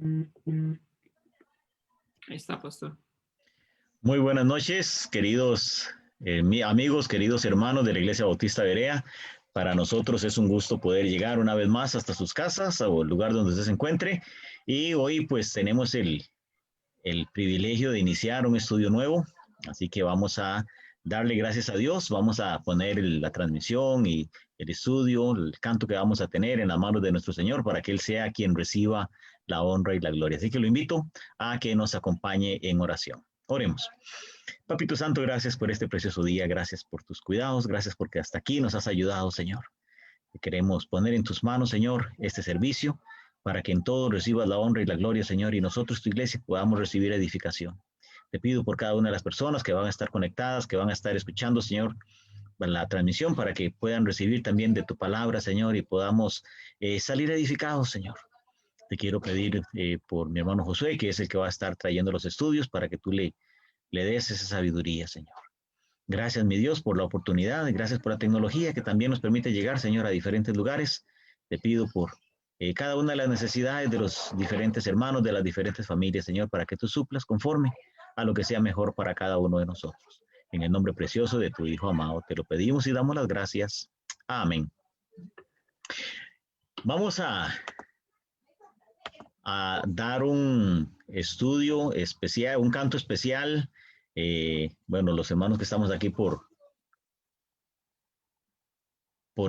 Ahí está, pastor. Muy buenas noches, queridos amigos, queridos hermanos de la Iglesia Bautista Berea. Para nosotros es un gusto poder llegar una vez más hasta sus casas o el lugar donde usted se encuentre. Y hoy pues tenemos el privilegio de iniciar un estudio nuevo, así que vamos a darle gracias a Dios, vamos a poner la transmisión y el estudio, el canto que vamos a tener en las manos de nuestro Señor para que Él sea quien reciba la honra y la gloria. Así que lo invito a que nos acompañe en oración. Oremos. Papito Santo, gracias por este precioso día, gracias por tus cuidados, gracias porque hasta aquí nos has ayudado, Señor. Queremos poner en tus manos, Señor, este servicio para que en todo recibas la honra y la gloria, Señor, y nosotros, tu iglesia, podamos recibir edificación. Te pido por cada una de las personas que van a estar conectadas, que van a estar escuchando, Señor, la transmisión para que puedan recibir también de tu palabra, Señor, y podamos salir edificados, Señor. Te quiero pedir por mi hermano Josué, que es el que va a estar trayendo los estudios, para que tú le des esa sabiduría, Señor. Gracias, mi Dios, por la oportunidad, gracias por la tecnología que también nos permite llegar, Señor, a diferentes lugares. Te pido por cada una de las necesidades de los diferentes hermanos, de las diferentes familias, Señor, para que tú suplas conforme a lo que sea mejor para cada uno de nosotros. En el nombre precioso de tu Hijo amado, te lo pedimos y damos las gracias. Amén. Vamos a dar un estudio especial, un canto especial. Bueno, los hermanos que estamos aquí por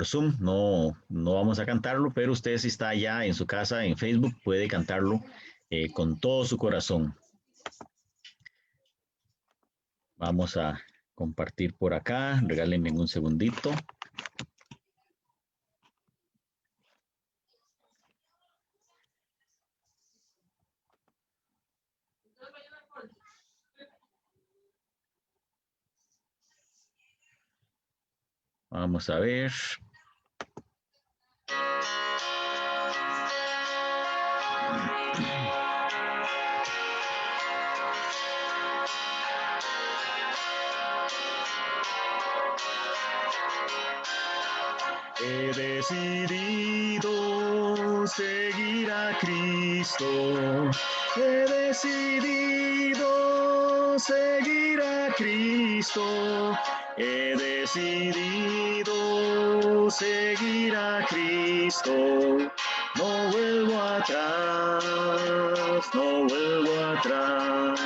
Zoom, no vamos a cantarlo, pero usted si está allá en su casa, en Facebook, puede cantarlo con todo su corazón. Vamos a compartir por acá, regálenme un segundito. Vamos a ver. He decidido seguir a Cristo. He decidido seguir a Cristo. He decidido seguir a Cristo. No vuelvo atrás, no vuelvo atrás.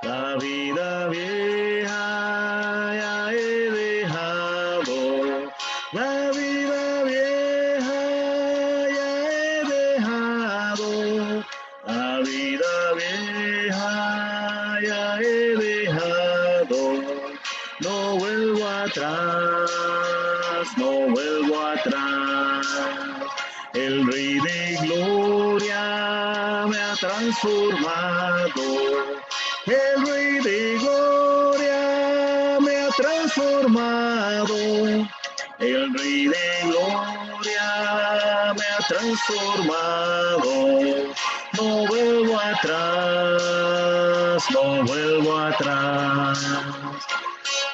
La vida vieja ya he dejado. La vida vieja ya he dejado. La vida vieja ya he dejado. No vuelvo atrás, no vuelvo atrás. El Rey de Gloria me ha transformado. El Rey de Gloria me ha transformado. El Rey de Gloria me ha transformado. No vuelvo atrás, no vuelvo atrás.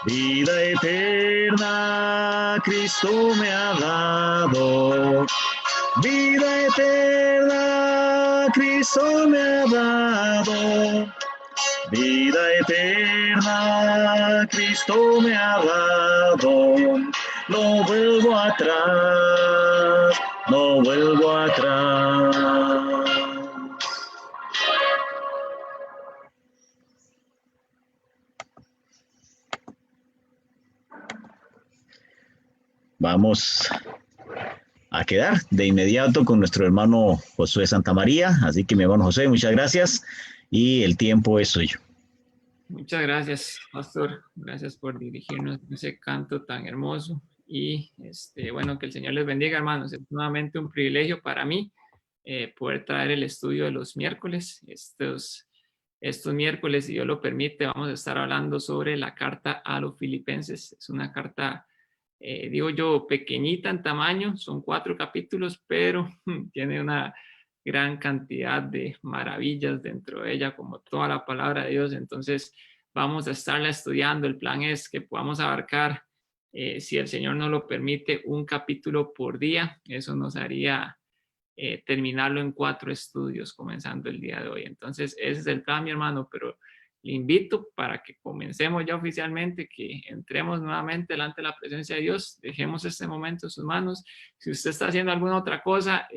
Vida eterna Cristo me ha dado. Vida eterna Cristo me ha dado. Vida eterna Cristo me ha dado. No vuelvo atrás, no vuelvo atrás. Vamos a quedar de inmediato con nuestro hermano Josué Santamaría. Así que mi hermano José, muchas gracias y el tiempo es suyo. Muchas gracias, pastor. Gracias por dirigirnos en ese canto tan hermoso. Y bueno, que el Señor les bendiga, hermanos. Es nuevamente un privilegio para mí poder traer el estudio de los miércoles. Estos miércoles, si Dios lo permite, vamos a estar hablando sobre la carta a los Filipenses. Es una carta, digo yo, pequeñita en tamaño, son 4 capítulos, pero tiene una gran cantidad de maravillas dentro de ella, como toda la palabra de Dios. Entonces, vamos a estarla estudiando. El plan es que podamos abarcar, si el Señor nos lo permite, un capítulo por día. Eso nos haría terminarlo en 4 estudios comenzando el día de hoy. Entonces, ese es el plan, mi hermano, pero le invito para que comencemos ya oficialmente, que entremos nuevamente delante de la presencia de Dios, dejemos este momento en sus manos. Si usted está haciendo alguna otra cosa,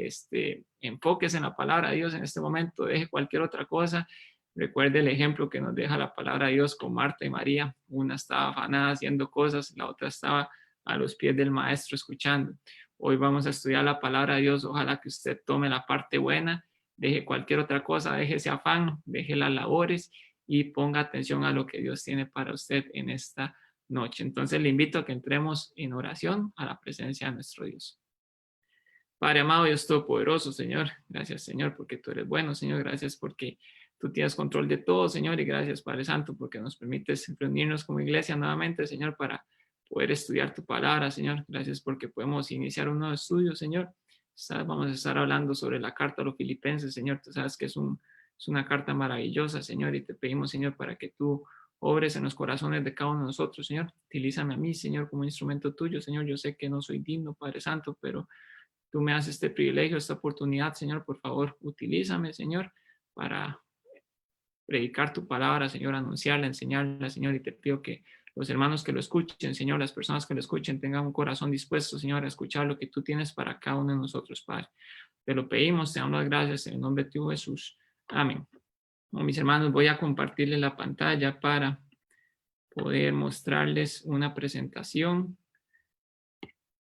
enfóquese en la palabra de Dios en este momento, deje cualquier otra cosa. Recuerde el ejemplo que nos deja la palabra de Dios con Marta y María. Una estaba afanada haciendo cosas, la otra estaba a los pies del maestro escuchando. Hoy vamos a estudiar la palabra de Dios. Ojalá que usted tome la parte buena, deje cualquier otra cosa, deje ese afán, deje las labores y ponga atención a lo que Dios tiene para usted en esta noche. Entonces le invito a que entremos en oración a la presencia de nuestro Dios. Padre amado, Dios todopoderoso, Señor, gracias, Señor, porque tú eres bueno, Señor, gracias porque tú tienes control de todo, Señor, y gracias, Padre Santo, porque nos permites reunirnos como iglesia nuevamente, Señor, para poder estudiar tu palabra, Señor. Gracias porque podemos iniciar un nuevo estudio, Señor. Vamos a estar hablando sobre la carta a los filipenses, Señor. Tú sabes que es una carta maravillosa, Señor, y te pedimos, Señor, para que tú obres en los corazones de cada uno de nosotros, Señor. Utilízame a mí, Señor, como instrumento tuyo, Señor. Yo sé que no soy digno, Padre Santo, pero tú me haces este privilegio, esta oportunidad, Señor. Por favor, utilízame, Señor, para predicar tu palabra, Señor, anunciarla, enseñarla, Señor, y te pido que los hermanos que lo escuchen, Señor, las personas que lo escuchen tengan un corazón dispuesto, Señor, a escuchar lo que tú tienes para cada uno de nosotros, Padre. Te lo pedimos, te damos las gracias en el nombre de tu Jesús. Amén. Bueno, mis hermanos, voy a compartirles la pantalla para poder mostrarles una presentación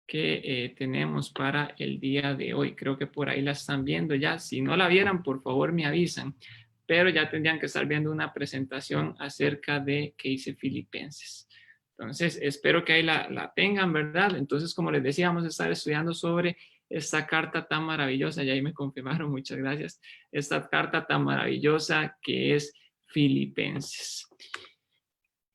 que tenemos para el día de hoy. Creo que por ahí la están viendo ya. Si no la vieran, por favor me avisan. Pero ya tendrían que estar viendo una presentación acerca de qué hice Filipenses. Entonces, espero que ahí la tengan, ¿verdad? Entonces, como les decía, vamos a estar estudiando sobre esta carta tan maravillosa, y ahí me confirmaron, muchas gracias, esta carta tan maravillosa que es Filipenses.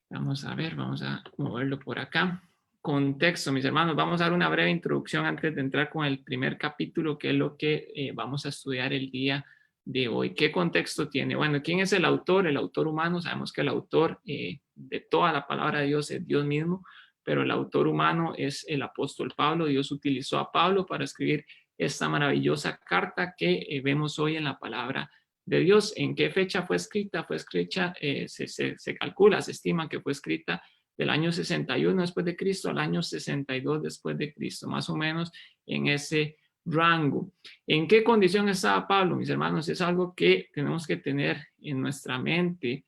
Vamos a ver, vamos a moverlo por acá. Contexto, mis hermanos, vamos a dar una breve introducción antes de entrar con el primer capítulo, que es lo que vamos a estudiar el día de hoy. ¿Qué contexto tiene? Bueno, ¿quién es el autor? El autor humano, sabemos que el autor de toda la palabra de Dios es Dios mismo, pero el autor humano es el apóstol Pablo. Dios utilizó a Pablo para escribir esta maravillosa carta que vemos hoy en la palabra de Dios. ¿En qué fecha fue escrita? Fue escrita, se calcula, se estima que fue escrita del año 61 después de Cristo al año 62 después de Cristo, más o menos en ese rango. ¿En qué condición estaba Pablo, mis hermanos? Es algo que tenemos que tener en nuestra mente.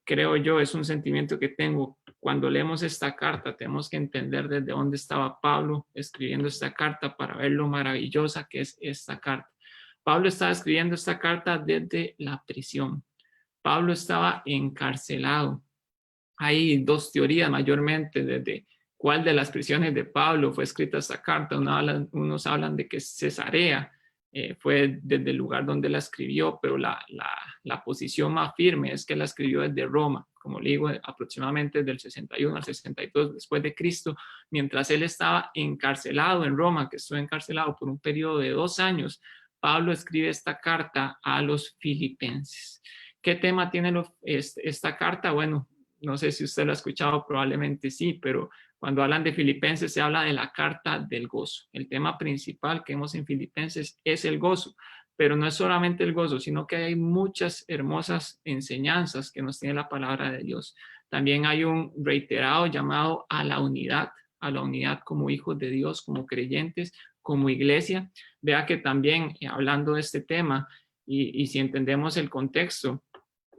Creo yo, es un sentimiento que tengo. Cuando leemos esta carta, tenemos que entender desde dónde estaba Pablo escribiendo esta carta para ver lo maravillosa que es esta carta. Pablo estaba escribiendo esta carta desde la prisión. Pablo estaba encarcelado. Hay dos teorías mayormente desde cuál de las prisiones de Pablo fue escrita esta carta. Unos hablan de que Cesarea fue desde el lugar donde la escribió, pero la posición más firme es que la escribió desde Roma, como le digo, aproximadamente del 61 al 62 después de Cristo, mientras él estaba encarcelado en Roma, que estuvo encarcelado por un periodo de 2 años. Pablo escribe esta carta a los filipenses. ¿Qué tema tiene esta carta? Bueno, no sé si usted lo ha escuchado, probablemente sí, pero cuando hablan de Filipenses se habla de la carta del gozo. El tema principal que vemos en Filipenses es el gozo, pero no es solamente el gozo, sino que hay muchas hermosas enseñanzas que nos tiene la palabra de Dios. También hay un reiterado llamado a la unidad como hijos de Dios, como creyentes, como iglesia. Vea que también hablando de este tema y si entendemos el contexto,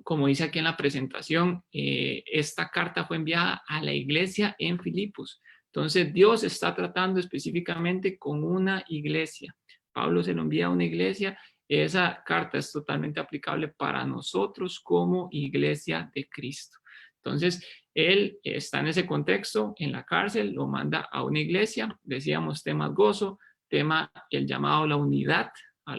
como dice aquí en la presentación, esta carta fue enviada a la iglesia en Filipos. Entonces Dios está tratando específicamente con una iglesia. Pablo se lo envía a una iglesia. Esa carta es totalmente aplicable para nosotros como iglesia de Cristo. Entonces, él está en ese contexto, en la cárcel, lo manda a una iglesia. Decíamos temas gozo, tema el llamado a la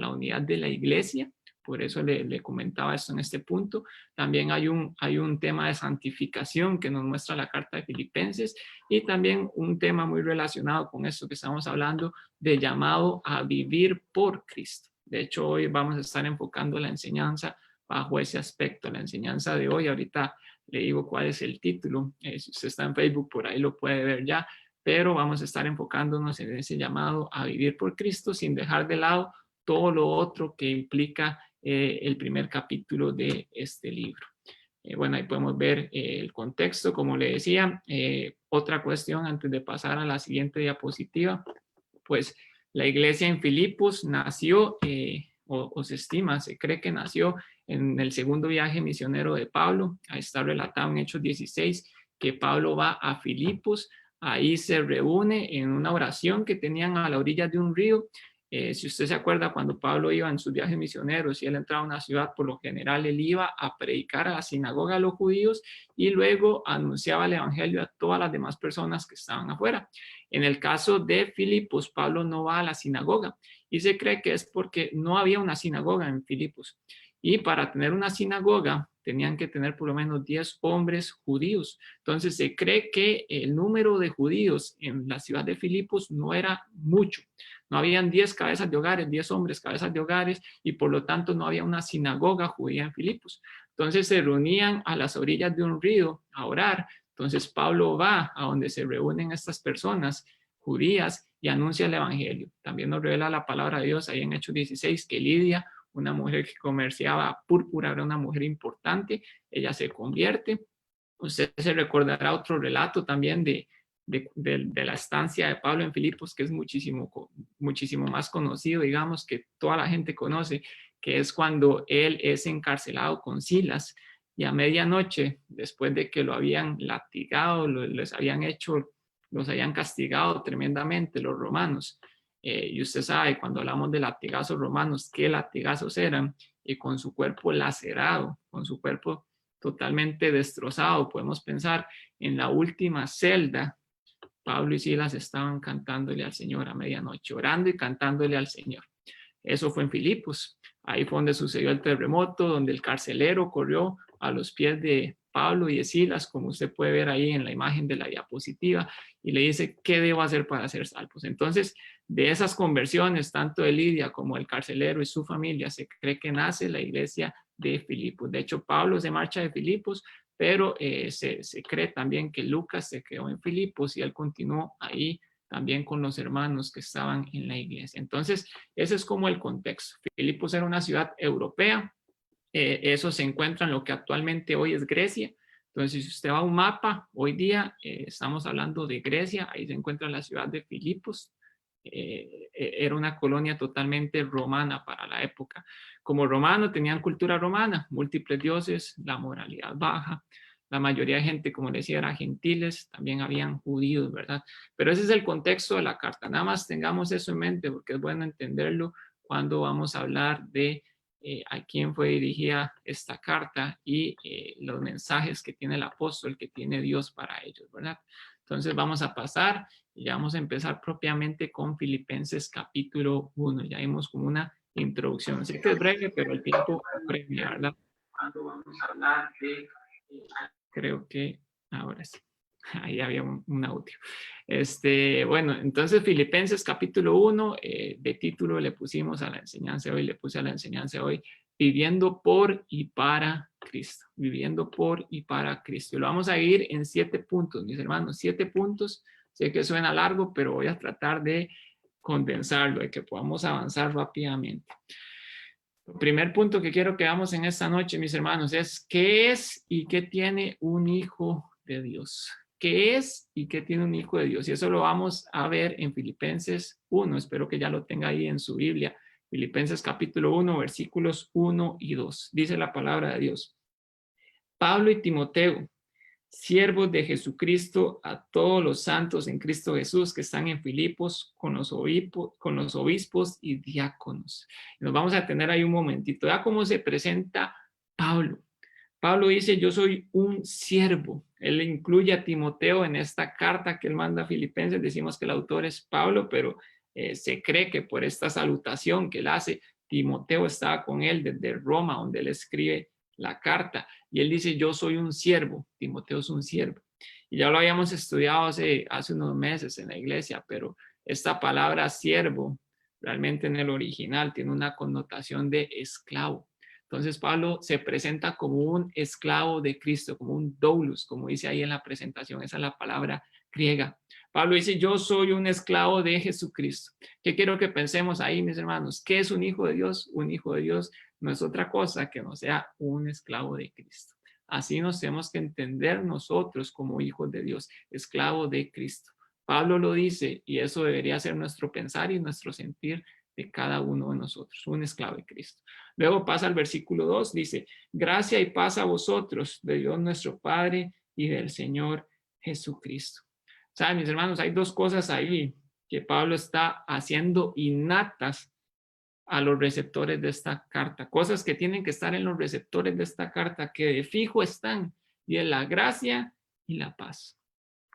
unidad de la iglesia. Por eso le comentaba esto en este punto. También hay un tema de santificación que nos muestra la carta de Filipenses, y también un tema muy relacionado con esto que estamos hablando de llamado a vivir por Cristo. De hecho, hoy vamos a estar enfocando la enseñanza bajo ese aspecto. La enseñanza de hoy, ahorita le digo cuál es el título. Si usted está en Facebook, por ahí lo puede ver ya, pero vamos a estar enfocándonos en ese llamado a vivir por Cristo sin dejar de lado todo lo otro que implica el primer capítulo de este libro. Bueno, ahí podemos ver el contexto, como le decía. Otra cuestión antes de pasar a la siguiente diapositiva, pues la iglesia en Filipos nació, o se estima, se cree que nació en el segundo viaje misionero de Pablo. Ahí está relatado en Hechos 16 que Pablo va a Filipos, ahí se reúne en una oración que tenían a la orilla de un río. Si usted se acuerda, cuando Pablo iba en sus viajes misioneros y él entraba a una ciudad, por lo general él iba a predicar a la sinagoga de los judíos y luego anunciaba el evangelio a todas las demás personas que estaban afuera. En el caso de Filipos, Pablo no va a la sinagoga y se cree que es porque no había una sinagoga en Filipos. Y para tener una sinagoga tenían que tener por lo menos 10 hombres judíos. Entonces se cree que el número de judíos en la ciudad de Filipos no era mucho. No habían 10 cabezas de hogares, 10 hombres cabezas de hogares, y por lo tanto no había una sinagoga judía en Filipos. Entonces se reunían a las orillas de un río a orar. Entonces Pablo va a donde se reúnen estas personas judías y anuncia el evangelio. También nos revela la palabra de Dios ahí en Hechos 16 que Lidia, una mujer que comerciaba púrpura, era una mujer importante, ella se convierte. Usted se recordará otro relato también de la estancia de Pablo en Filipos, que es muchísimo más conocido, digamos, que toda la gente conoce, que es cuando él es encarcelado con Silas y a medianoche, después de que lo habían latigado, los habían castigado tremendamente los romanos. Y usted sabe, cuando hablamos de latigazos romanos, qué latigazos eran, y con su cuerpo lacerado, con su cuerpo totalmente destrozado. Podemos pensar en la última celda. Pablo y Silas estaban cantándole al Señor a medianoche, orando y cantándole al Señor. Eso fue en Filipos. Ahí fue donde sucedió el terremoto, donde el carcelero corrió a los pies de Pablo y de Silas, como usted puede ver ahí en la imagen de la diapositiva, y le dice, ¿qué debo hacer para ser salvos? Entonces, de esas conversiones, tanto de Lidia como el carcelero y su familia, se cree que nace la iglesia de Filipos. De hecho, Pablo se marcha de Filipos, pero se cree también que Lucas se quedó en Filipos y él continuó ahí también con los hermanos que estaban en la iglesia. Entonces, ese es como el contexto. Filipos era una ciudad europea, eso se encuentra en lo que actualmente hoy es Grecia. Entonces, si usted va a un mapa, hoy día estamos hablando de Grecia, ahí se encuentra la ciudad de Filipos. Era una colonia totalmente romana para la época. Como romano, tenían cultura romana, múltiples dioses, la moralidad baja. La mayoría de gente, como decía, era gentiles, también habían judíos, ¿verdad? Pero ese es el contexto de la carta. Nada más tengamos eso en mente porque es bueno entenderlo cuando vamos a hablar de a quién fue dirigida esta carta y los mensajes que tiene el apóstol, que tiene Dios para ellos, ¿verdad? Entonces vamos a pasar y ya vamos a empezar propiamente con Filipenses capítulo 1. Ya vimos como una introducción. Sé que es breve, pero el tiempo premia, ¿verdad? Cuando vamos a hablar de, creo que ahora sí. Ahí había un audio. Bueno, entonces Filipenses capítulo 1, de título le pusimos a la enseñanza hoy, le puse a la enseñanza hoy, viviendo por y para Cristo, viviendo por y para Cristo. Y lo vamos a ir en 7 puntos, mis hermanos, 7 puntos. Sé que suena largo, pero voy a tratar de condensarlo y que podamos avanzar rápidamente. El primer punto que quiero que veamos en esta noche, mis hermanos, es qué es y qué tiene un hijo de Dios. ¿Qué es y qué tiene un hijo de Dios? Y eso lo vamos a ver en Filipenses 1. Espero que ya lo tenga ahí en su Biblia. Filipenses capítulo 1, versículos 1 y 2. Dice la palabra de Dios. Pablo y Timoteo, siervos de Jesucristo, a todos los santos en Cristo Jesús que están en Filipos con los obispos y diáconos. Nos vamos a tener ahí un momentito. Ya cómo se presenta Pablo. Pablo dice, yo soy un siervo. Él incluye a Timoteo en esta carta que él manda a Filipenses. Decimos que el autor es Pablo, pero se cree que por esta salutación que él hace, Timoteo estaba con él desde Roma, donde él escribe la carta. Y él dice, yo soy un siervo. Timoteo es un siervo. Y ya lo habíamos estudiado hace unos meses en la iglesia, pero esta palabra siervo realmente en el original tiene una connotación de esclavo. Entonces Pablo se presenta como un esclavo de Cristo, como un doulos, como dice ahí en la presentación. Esa es la palabra griega. Pablo dice, yo soy un esclavo de Jesucristo. ¿Qué quiero que pensemos ahí, mis hermanos? ¿Qué es un hijo de Dios? Un hijo de Dios no es otra cosa que no sea un esclavo de Cristo. Así nos tenemos que entender nosotros como hijos de Dios, esclavo de Cristo. Pablo lo dice y eso debería ser nuestro pensar y nuestro sentir de cada uno de nosotros, un esclavo de Cristo. Luego pasa al versículo 2, dice, gracia y paz a vosotros, de Dios nuestro Padre y del Señor Jesucristo. ¿Saben, mis hermanos? Hay dos cosas ahí que Pablo está haciendo innatas a los receptores de esta carta, cosas que tienen que estar en los receptores de esta carta, que de fijo están, y es la gracia y la paz.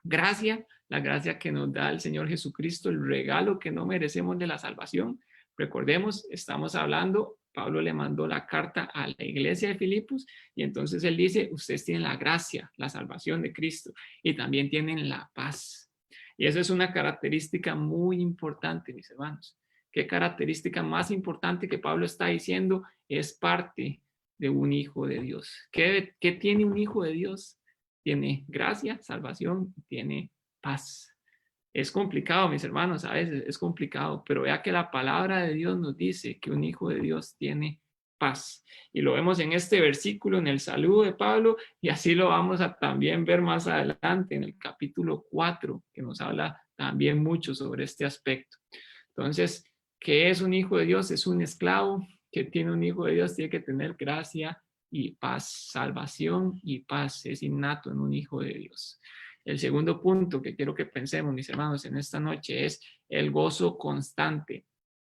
Gracia, la gracia que nos da el Señor Jesucristo, el regalo que no merecemos de la salvación. Recordemos, estamos hablando, Pablo le mandó la carta a la iglesia de Filipos y entonces él dice, ustedes tienen la gracia, la salvación de Cristo y también tienen la paz. Y eso es una característica muy importante, mis hermanos. ¿Qué característica más importante que Pablo está diciendo? Es parte de un hijo de Dios. ¿Qué tiene un hijo de Dios? Tiene gracia, salvación, tiene paz. Es complicado, mis hermanos, a veces es complicado, pero vea que la palabra de Dios nos dice que un hijo de Dios tiene paz. Y lo vemos en este versículo, en el saludo de Pablo, y así lo vamos a también ver más adelante en el capítulo 4, que nos habla también mucho sobre este aspecto. Entonces, ¿qué es un hijo de Dios? Es un esclavo que tiene un hijo de Dios, tiene que tener gracia y paz, salvación y paz, es innato en un hijo de Dios. El segundo punto que quiero que pensemos, mis hermanos, en esta noche es el gozo constante.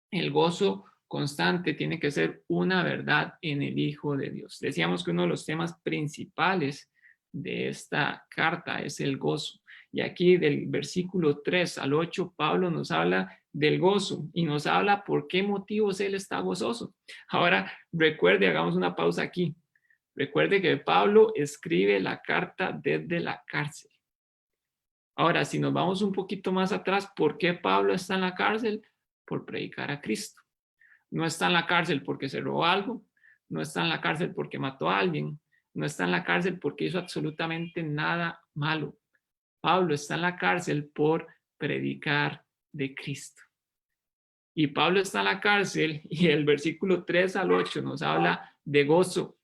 El gozo constante tiene que ser una verdad en el Hijo de Dios. Decíamos que uno de los temas principales de esta carta es el gozo. Y aquí del versículo 3 al 8, Pablo nos habla del gozo y nos habla por qué motivos él está gozoso. Ahora, recuerde, hagamos una pausa aquí. Recuerde que Pablo escribe la carta desde la cárcel. Ahora, si nos vamos un poquito más atrás, ¿por qué Pablo está en la cárcel? Por predicar a Cristo. No está en la cárcel porque se robó algo, no está en la cárcel porque mató a alguien, no está en la cárcel porque hizo absolutamente nada malo. Pablo está en la cárcel por predicar de Cristo. Y Pablo está en la cárcel y el versículo 3 al 8 nos habla de gozo.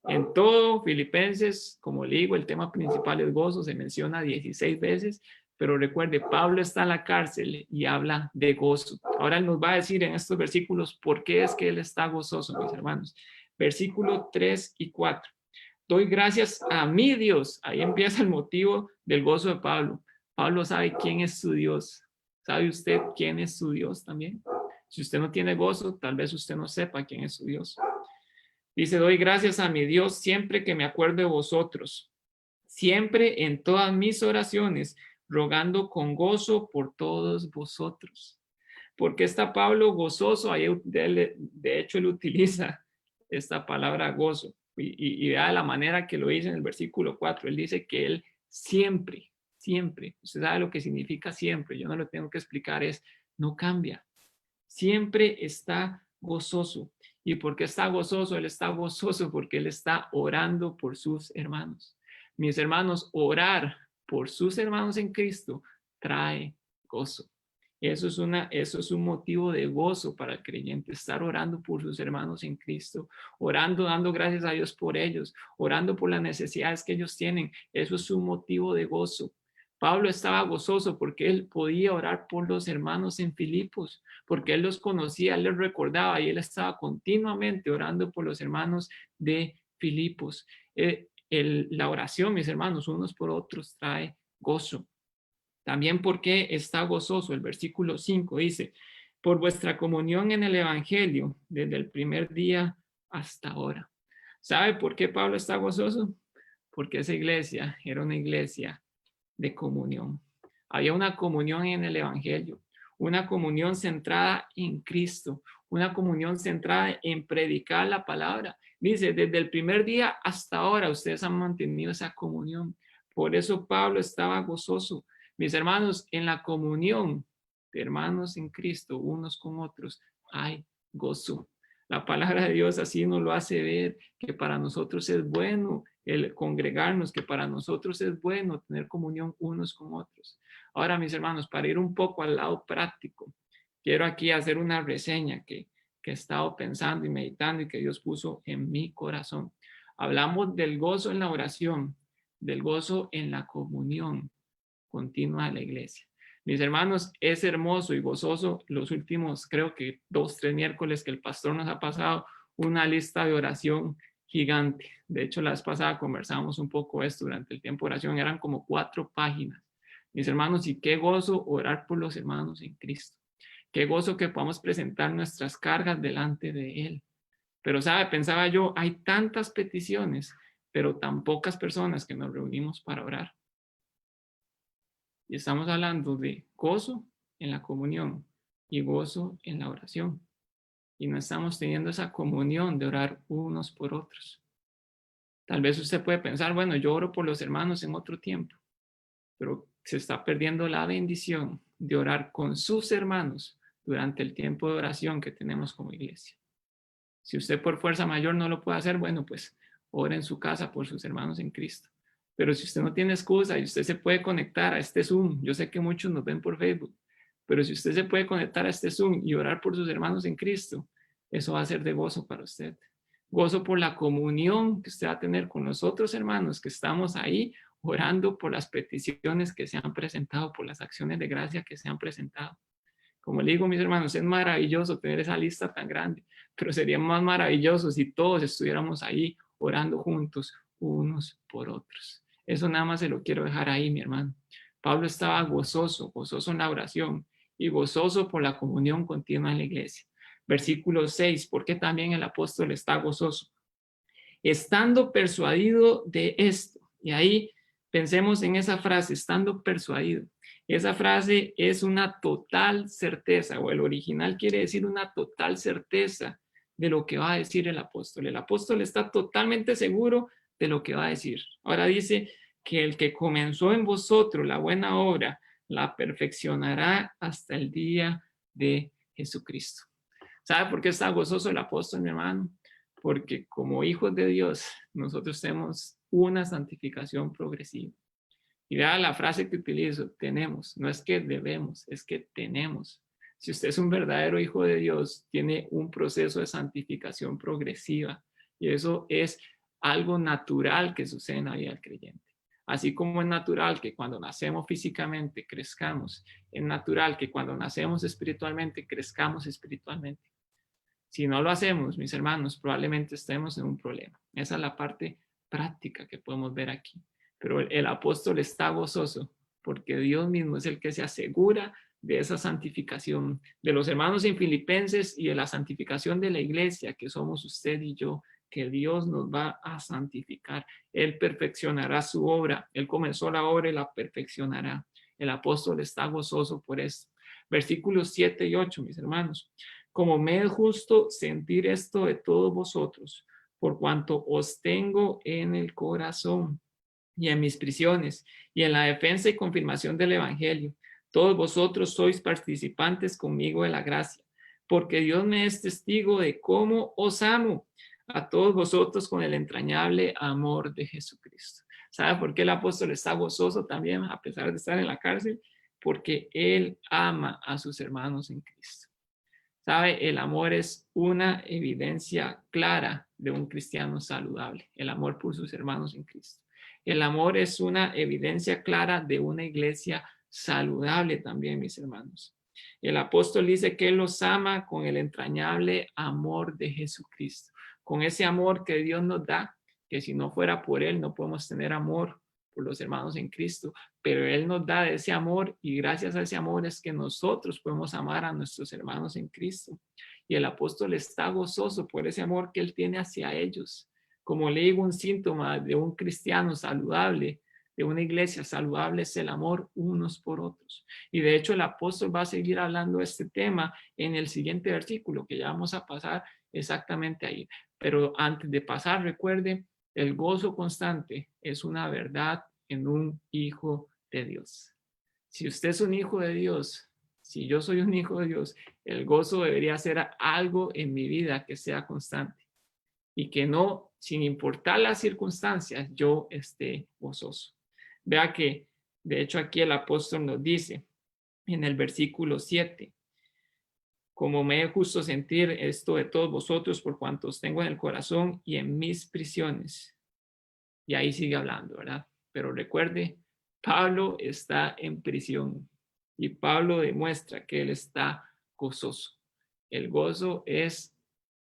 En todo, Filipenses, como le digo, el tema principal es gozo, se menciona 16 veces, pero recuerde, Pablo está en la cárcel y habla de gozo. Ahora él nos va a decir en estos versículos por qué es que él está gozoso, mis hermanos. Versículo 3 y 4. Doy gracias a mi Dios. Ahí empieza el motivo del gozo de Pablo. Pablo sabe quién es su Dios. ¿Sabe usted quién es su Dios también? Si usted no tiene gozo, tal vez usted no sepa quién es su Dios. Dice, doy gracias a mi Dios siempre que me acuerdo de vosotros, siempre en todas mis oraciones, rogando con gozo por todos vosotros. ¿Por qué está Pablo gozoso? Ahí, de hecho, él utiliza esta palabra gozo y vea la manera que lo dice en el versículo 4. Él dice que él siempre, siempre, usted sabe lo que significa siempre, yo no lo tengo que explicar, es no cambia. Siempre está gozoso. ¿Y por qué está gozoso? Él está gozoso porque él está orando por sus hermanos. Mis hermanos, orar por sus hermanos en Cristo trae gozo. Eso es un motivo de gozo para el creyente, estar orando por sus hermanos en Cristo, orando, dando gracias a Dios por ellos, orando por las necesidades que ellos tienen. Eso es un motivo de gozo. Pablo estaba gozoso porque él podía orar por los hermanos en Filipos, porque él los conocía, él les recordaba y él estaba continuamente orando por los hermanos de Filipos. La oración, mis hermanos, unos por otros trae gozo. También porque está gozoso. El versículo 5 dice, por vuestra comunión en el Evangelio, desde el primer día hasta ahora. ¿Sabe por qué Pablo está gozoso? Porque esa iglesia era una iglesia de comunión. Había una comunión en el Evangelio, una comunión centrada en Cristo, una comunión centrada en predicar la palabra. Dice, desde el primer día hasta ahora ustedes han mantenido esa comunión. Por eso Pablo estaba gozoso. Mis hermanos, en la comunión de hermanos en Cristo, unos con otros, hay gozo. La palabra de Dios así nos lo hace ver, que para nosotros es bueno el congregarnos, que para nosotros es bueno tener comunión unos con otros. Ahora, mis hermanos, para ir un poco al lado práctico, quiero aquí hacer una reseña que he estado pensando y meditando y que Dios puso en mi corazón. Hablamos del gozo en la oración, del gozo en la comunión continua de la iglesia. Mis hermanos, es hermoso y gozoso los últimos, creo que 2, 3 miércoles que el pastor nos ha pasado una lista de oración gigante. De hecho, la vez pasada conversamos un poco esto durante el tiempo de oración, eran como 4 páginas. Mis hermanos, y qué gozo orar por los hermanos en Cristo. Qué gozo que podamos presentar nuestras cargas delante de Él. Pero, ¿sabe? Pensaba yo, hay tantas peticiones, pero tan pocas personas que nos reunimos para orar. Y estamos hablando de gozo en la comunión y gozo en la oración. Y no estamos teniendo esa comunión de orar unos por otros. Tal vez usted puede pensar, bueno, yo oro por los hermanos en otro tiempo, pero se está perdiendo la bendición de orar con sus hermanos durante el tiempo de oración que tenemos como iglesia. Si usted por fuerza mayor no lo puede hacer, bueno, pues ore en su casa por sus hermanos en Cristo. Pero si usted no tiene excusa y usted se puede conectar a este Zoom, yo sé que muchos nos ven por Facebook, pero si usted se puede conectar a este Zoom y orar por sus hermanos en Cristo, eso va a ser de gozo para usted. Gozo por la comunión que usted va a tener con los otros hermanos que estamos ahí orando por las peticiones que se han presentado, por las acciones de gracia que se han presentado. Como le digo, mis hermanos, es maravilloso tener esa lista tan grande, pero sería más maravilloso si todos estuviéramos ahí orando juntos unos por otros. Eso nada más se lo quiero dejar ahí, mi hermano. Pablo estaba gozoso, gozoso en la oración y gozoso por la comunión continua en la iglesia. Versículo 6, ¿por qué también el apóstol está gozoso? Estando persuadido de esto. Y ahí pensemos en esa frase, estando persuadido. Esa frase es una total certeza, o el original quiere decir una total certeza de lo que va a decir el apóstol. El apóstol está totalmente seguro de lo que va a decir. Ahora dice que el que comenzó en vosotros la buena obra, la perfeccionará hasta el día de Jesucristo. ¿Sabe por qué está gozoso el apóstol, mi hermano? Porque como hijos de Dios, nosotros tenemos una santificación progresiva. Y vea la frase que utilizo, tenemos, no es que debemos, es que tenemos. Si usted es un verdadero hijo de Dios, tiene un proceso de santificación progresiva. Y eso es algo natural que sucede en la vida del creyente. Así como es natural que cuando nacemos físicamente crezcamos, es natural que cuando nacemos espiritualmente crezcamos espiritualmente. Si no lo hacemos, mis hermanos, probablemente estemos en un problema. Esa es la parte práctica que podemos ver aquí. Pero el apóstol está gozoso porque Dios mismo es el que se asegura de esa santificación de los hermanos en Filipenses y de la santificación de la iglesia, que somos usted y yo, que Dios nos va a santificar. Él perfeccionará su obra. Él comenzó la obra y la perfeccionará. El apóstol está gozoso por esto. Versículos 7 y 8, mis hermanos. Como me es justo sentir esto de todos vosotros, por cuanto os tengo en el corazón y en mis prisiones y en la defensa y confirmación del Evangelio. Todos vosotros sois participantes conmigo de la gracia, porque Dios me es testigo de cómo os amo a todos vosotros con el entrañable amor de Jesucristo. ¿Sabe por qué el apóstol está gozoso también a pesar de estar en la cárcel? Porque él ama a sus hermanos en Cristo. ¿Sabe? El amor es una evidencia clara de un cristiano saludable, el amor por sus hermanos en Cristo. El amor es una evidencia clara de una iglesia saludable también, mis hermanos. El apóstol dice que él los ama con el entrañable amor de Jesucristo, con ese amor que Dios nos da, que si no fuera por él no podemos tener amor por los hermanos en Cristo, pero Él nos da ese amor y gracias a ese amor es que nosotros podemos amar a nuestros hermanos en Cristo. Y el apóstol está gozoso por ese amor que Él tiene hacia ellos. Como le digo, un síntoma de un cristiano saludable, de una iglesia saludable, es el amor unos por otros. Y de hecho el apóstol va a seguir hablando de este tema en el siguiente versículo, que ya vamos a pasar exactamente ahí. Pero antes de pasar, recuerde, el gozo constante es una verdad en un hijo de Dios. Si usted es un hijo de Dios, si yo soy un hijo de Dios, el gozo debería ser algo en mi vida que sea constante y que no sin importar las circunstancias, yo esté gozoso. Vea que, de hecho, aquí el apóstol nos dice en el versículo 7, como me es justo sentir esto de todos vosotros por cuantos tengo en el corazón y en mis prisiones. Y ahí sigue hablando, ¿verdad? Pero recuerde, Pablo está en prisión y Pablo demuestra que él está gozoso. El gozo es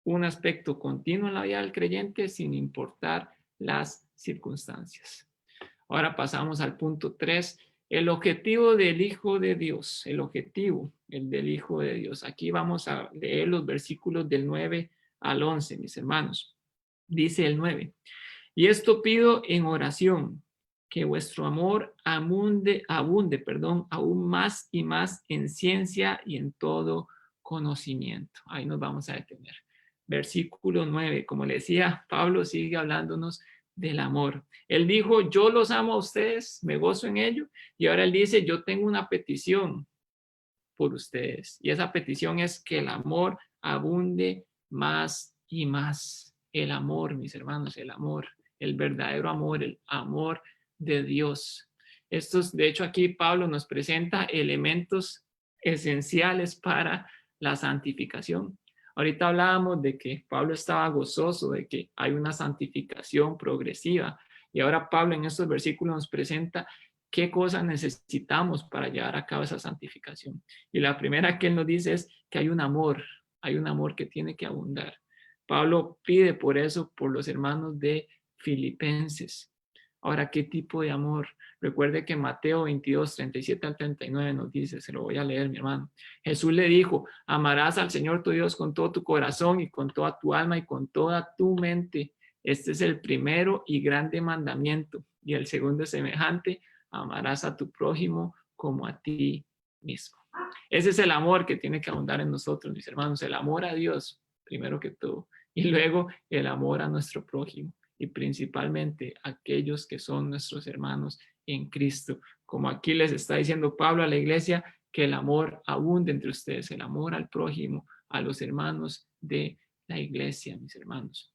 un aspecto continuo en la vida del creyente sin importar las circunstancias. Ahora pasamos al punto 3, el objetivo del Hijo de Dios, el objetivo del Hijo de Dios. Aquí vamos a leer los versículos del 9 al 11, mis hermanos. Dice el 9, y esto pido en oración, que vuestro amor abunde, aún más y más en ciencia y en todo conocimiento. Ahí nos vamos a detener. Versículo 9, como le decía, Pablo sigue hablándonos del amor. Él dijo, yo los amo a ustedes, me gozo en ello, y ahora él dice, yo tengo una petición por ustedes, y esa petición es que el amor abunde más y más. El amor, mis hermanos, el amor, el verdadero amor, el amor de Dios. Estos, de hecho, aquí Pablo nos presenta elementos esenciales para la santificación. Ahorita hablábamos de que Pablo estaba gozoso, de que hay una santificación progresiva. Y ahora Pablo en estos versículos nos presenta qué cosas necesitamos para llevar a cabo esa santificación. Y la primera que él nos dice es que hay un amor que tiene que abundar. Pablo pide por eso, por los hermanos de Filipenses. Ahora, ¿qué tipo de amor? Recuerde que Mateo 22, 37 al 39 nos dice, se lo voy a leer, mi hermano. Jesús le dijo, amarás al Señor tu Dios con todo tu corazón y con toda tu alma y con toda tu mente. Este es el primero y grande mandamiento. Y el segundo es semejante, amarás a tu prójimo como a ti mismo. Ese es el amor que tiene que abundar en nosotros, mis hermanos, el amor a Dios, primero que todo, y luego el amor a nuestro prójimo, y principalmente a aquellos que son nuestros hermanos en Cristo. Como aquí les está diciendo Pablo a la iglesia, que el amor abunde entre ustedes, el amor al prójimo, a los hermanos de la iglesia, mis hermanos.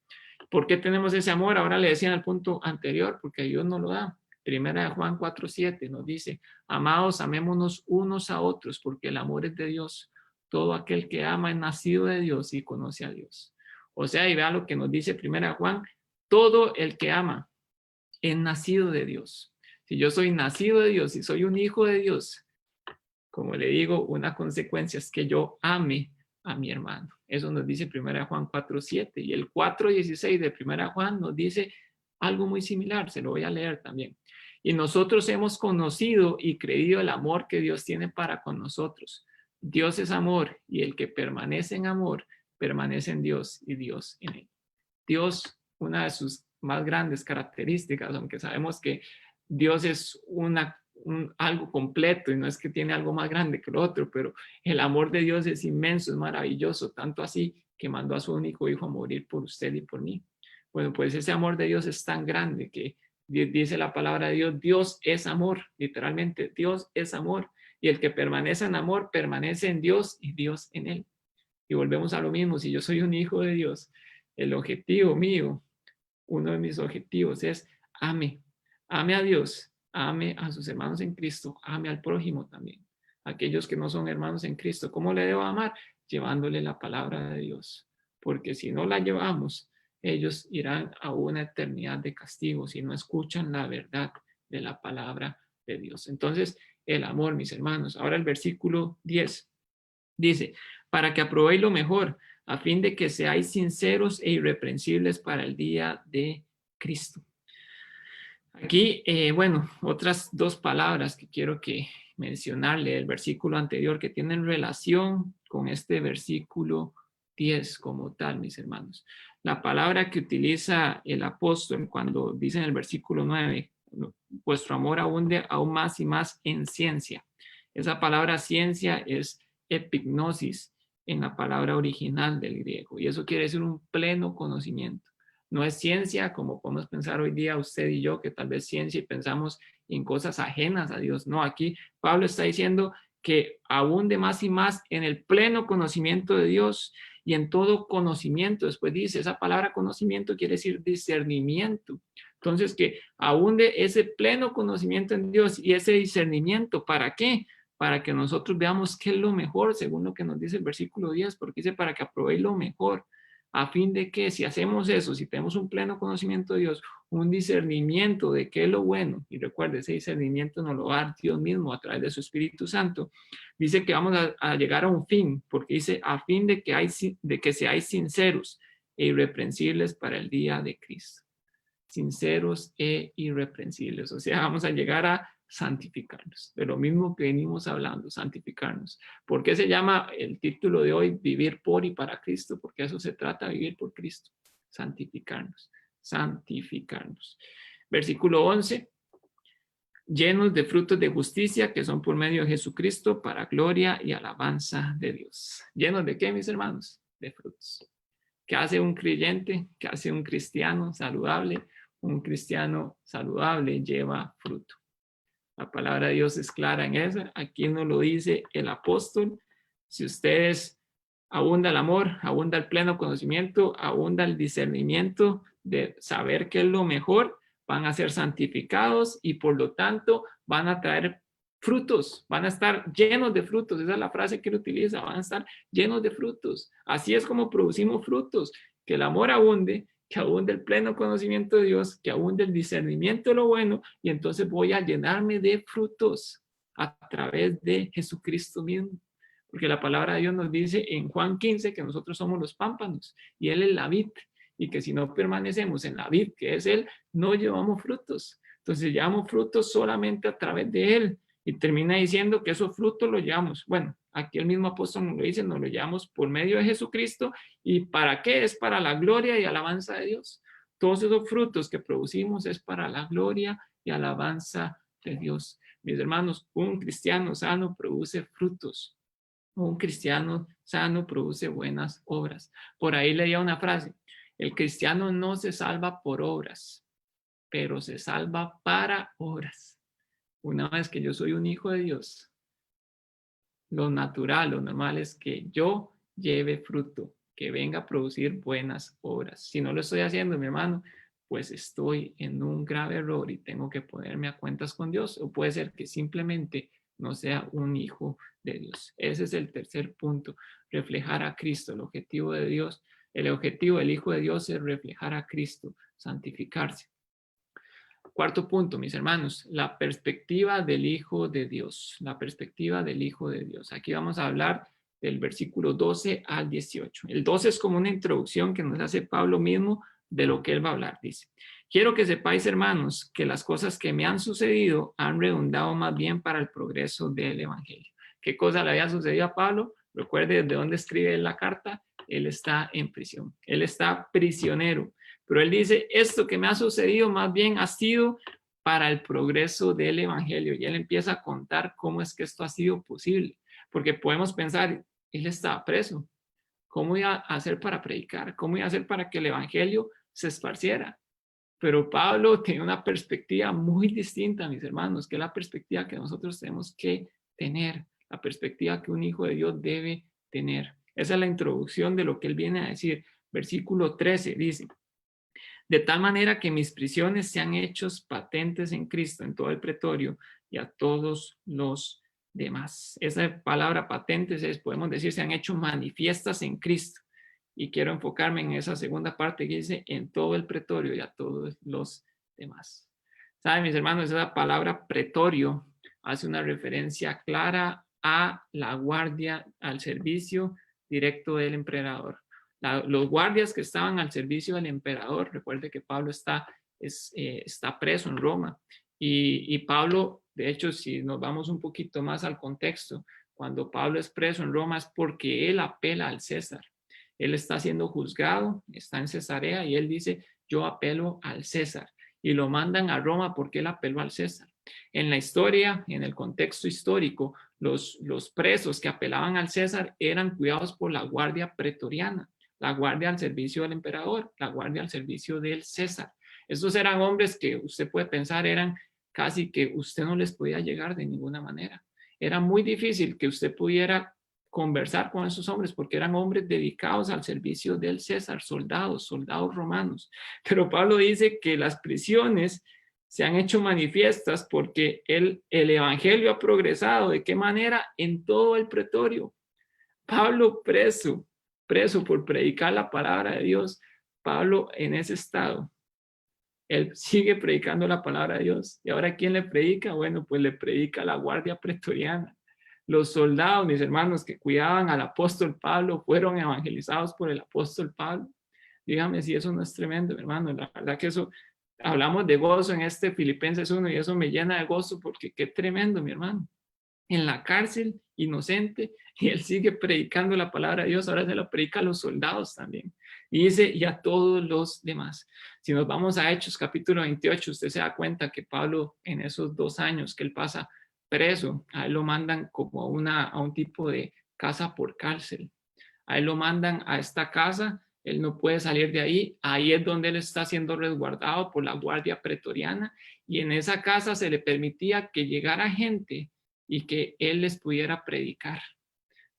¿Por qué tenemos ese amor? Ahora le decía en el punto anterior, porque Dios nos lo da. Primera de Juan 4:7 nos dice, amados, amémonos unos a otros, porque el amor es de Dios. Todo aquel que ama es nacido de Dios y conoce a Dios. O sea, y vea lo que nos dice Primera de Juan, todo el que ama es nacido de Dios. Si yo soy nacido de Dios, si soy un hijo de Dios, como le digo, una consecuencia es que yo ame a mi hermano. Eso nos dice 1 Juan 4:7. Y el 4:16 de 1 Juan nos dice algo muy similar, se lo voy a leer también. Y nosotros hemos conocido y creído el amor que Dios tiene para con nosotros. Dios es amor y el que permanece en amor, permanece en Dios y Dios en él. Dios, una de sus más grandes características, aunque sabemos que Dios es algo completo y no es que tiene algo más grande que lo otro, pero el amor de Dios es inmenso, es maravilloso, tanto así que mandó a su único hijo a morir por usted y por mí. Bueno, pues ese amor de Dios es tan grande que dice la palabra de Dios, Dios es amor, literalmente, Dios es amor. Y el que permanece en amor, permanece en Dios y Dios en él. Y volvemos a lo mismo, si yo soy un hijo de Dios, el objetivo mío, uno de mis objetivos es ame a Dios, ame a sus hermanos en Cristo, ame al prójimo también, aquellos que no son hermanos en Cristo. ¿Cómo le debo amar? Llevándole la palabra de Dios, porque si no la llevamos, ellos irán a una eternidad de castigo si no escuchan la verdad de la palabra de Dios. Entonces, el amor, mis hermanos. Ahora el versículo 10 dice, para que aprobéis lo mejor, a fin de que seáis sinceros e irreprensibles para el día de Cristo. Aquí, bueno, otras dos palabras que quiero que mencionarle del versículo anterior que tienen relación con este versículo 10 como tal, mis hermanos. La palabra que utiliza el apóstol cuando dice en el versículo 9, vuestro amor abunde aún más y más en ciencia. Esa palabra ciencia es epignosis en la palabra original del griego, y eso quiere decir un pleno conocimiento. No es ciencia como podemos pensar hoy día usted y yo, que tal vez ciencia y pensamos en cosas ajenas a Dios. No, aquí Pablo está diciendo que abunde más y más en el pleno conocimiento de Dios y en todo conocimiento. Después dice, esa palabra conocimiento quiere decir discernimiento. Entonces, que abunde ese pleno conocimiento en Dios y ese discernimiento. ¿Para qué? Para que nosotros veamos qué es lo mejor, según lo que nos dice el versículo 10, porque dice para que aprobéis lo mejor, a fin de que si hacemos eso, si tenemos un pleno conocimiento de Dios, un discernimiento de qué es lo bueno, y recuerde, ese discernimiento nos lo va a dar Dios mismo a través de su Espíritu Santo, dice que vamos a llegar a un fin, porque dice a fin de que seáis sinceros e irreprensibles para el día de Cristo. Sinceros e irreprensibles, o sea, vamos a llegar a santificarnos, de lo mismo que venimos hablando, santificarnos. ¿Por qué se llama el título de hoy Vivir por y para Cristo? Porque eso se trata, vivir por Cristo, santificarnos, santificarnos. Versículo 11, llenos de frutos de justicia que son por medio de Jesucristo para gloria y alabanza de Dios. ¿Llenos de qué, mis hermanos? De frutos. ¿Qué hace un creyente? ¿Qué hace un cristiano saludable? Un cristiano saludable lleva fruto. La palabra de Dios es clara en eso. Aquí nos lo dice el apóstol. Si ustedes abunda el amor, abunda el pleno conocimiento, abunda el discernimiento de saber qué es lo mejor, van a ser santificados y por lo tanto van a traer frutos, van a estar llenos de frutos. Esa es la frase que él utiliza, van a estar llenos de frutos. Así es como producimos frutos, que el amor abunde, que abunde el pleno conocimiento de Dios, que abunde el discernimiento de lo bueno, y entonces voy a llenarme de frutos a través de Jesucristo mismo. Porque la palabra de Dios nos dice en Juan 15 que nosotros somos los pámpanos y Él es la vid, y que si no permanecemos en la vid, que es Él, no llevamos frutos. Entonces llevamos frutos solamente a través de Él. Y termina diciendo que esos frutos los llevamos. Bueno, aquí el mismo apóstol nos lo dice, nos lo llevamos por medio de Jesucristo. ¿Y para qué? Es para la gloria y alabanza de Dios. Todos esos frutos que producimos es para la gloria y alabanza de Dios. Mis hermanos, un cristiano sano produce frutos. Un cristiano sano produce buenas obras. Por ahí leía una frase, el cristiano no se salva por obras, pero se salva para obras. Una vez que yo soy un hijo de Dios, lo natural, lo normal es que yo lleve fruto, que venga a producir buenas obras. Si no lo estoy haciendo, mi hermano, pues estoy en un grave error y tengo que ponerme a cuentas con Dios. O puede ser que simplemente no sea un hijo de Dios. Ese es el tercer punto, reflejar a Cristo. El objetivo de Dios, el objetivo del Hijo de Dios es reflejar a Cristo, santificarse. Cuarto punto, mis hermanos, la perspectiva del Hijo de Dios. La perspectiva del Hijo de Dios. Aquí vamos a hablar del versículo 12 al 18. El 12 es como una introducción que nos hace Pablo mismo de lo que él va a hablar. Dice, quiero que sepáis, hermanos, que las cosas que me han sucedido han redundado más bien para el progreso del Evangelio. ¿Qué cosa le había sucedido a Pablo? Recuerde de dónde escribe la carta. Él está en prisión. Él está prisionero. Pero él dice, esto que me ha sucedido más bien ha sido para el progreso del Evangelio. Y él empieza a contar cómo es que esto ha sido posible. Porque podemos pensar, él estaba preso. ¿Cómo iba a hacer para predicar? ¿Cómo iba a hacer para que el Evangelio se esparciera? Pero Pablo tiene una perspectiva muy distinta, mis hermanos, que es la perspectiva que nosotros tenemos que tener, la perspectiva que un hijo de Dios debe tener. Esa es la introducción de lo que él viene a decir. Versículo 13 dice, de tal manera que mis prisiones sean hechos patentes en Cristo, en todo el pretorio y a todos los demás. Esa palabra patentes es, podemos decir, se han hecho manifiestas en Cristo. Y quiero enfocarme en esa segunda parte que dice, en todo el pretorio y a todos los demás. ¿Saben, mis hermanos? Esa palabra pretorio hace una referencia clara a la guardia, al servicio directo del emperador. Los guardias que estaban al servicio del emperador, recuerde que Pablo está preso en Roma, y Pablo, de hecho, si nos vamos un poquito más al contexto, cuando Pablo es preso en Roma es porque él apela al César. Él está siendo juzgado, está en Cesarea y él dice, yo apelo al César. Y lo mandan a Roma porque él apeló al César. En la historia, en el contexto histórico, los presos que apelaban al César eran cuidados por la guardia pretoriana, la guardia al servicio del emperador, la guardia al servicio del César. Estos eran hombres que usted puede pensar eran casi que usted no les podía llegar de ninguna manera. Era muy difícil que usted pudiera conversar con esos hombres porque eran hombres dedicados al servicio del César, soldados romanos. Pero Pablo dice que las prisiones se han hecho manifiestas porque el evangelio ha progresado. ¿De qué manera? En todo el pretorio. Pablo preso por predicar la palabra de Dios. Pablo en ese estado. Él sigue predicando la palabra de Dios. ¿Y ahora quién le predica? Bueno, pues le predica la guardia pretoriana. Los soldados, mis hermanos, que cuidaban al apóstol Pablo, fueron evangelizados por el apóstol Pablo. Dígame si eso no es tremendo, hermano. La verdad que eso, hablamos de gozo en este Filipenses 1 y eso me llena de gozo porque qué tremendo, mi hermano. En la cárcel, inocente, y él sigue predicando la palabra de Dios. Ahora se la predica a los soldados también. Y dice, y a todos los demás. Si nos vamos a Hechos capítulo 28, usted se da cuenta que Pablo en esos 2 años que él pasa preso, a él lo mandan como a un tipo de casa por cárcel. A él lo mandan a esta casa, él no puede salir de ahí es donde él está siendo resguardado por la guardia pretoriana, y en esa casa se le permitía que llegara gente y que él les pudiera predicar.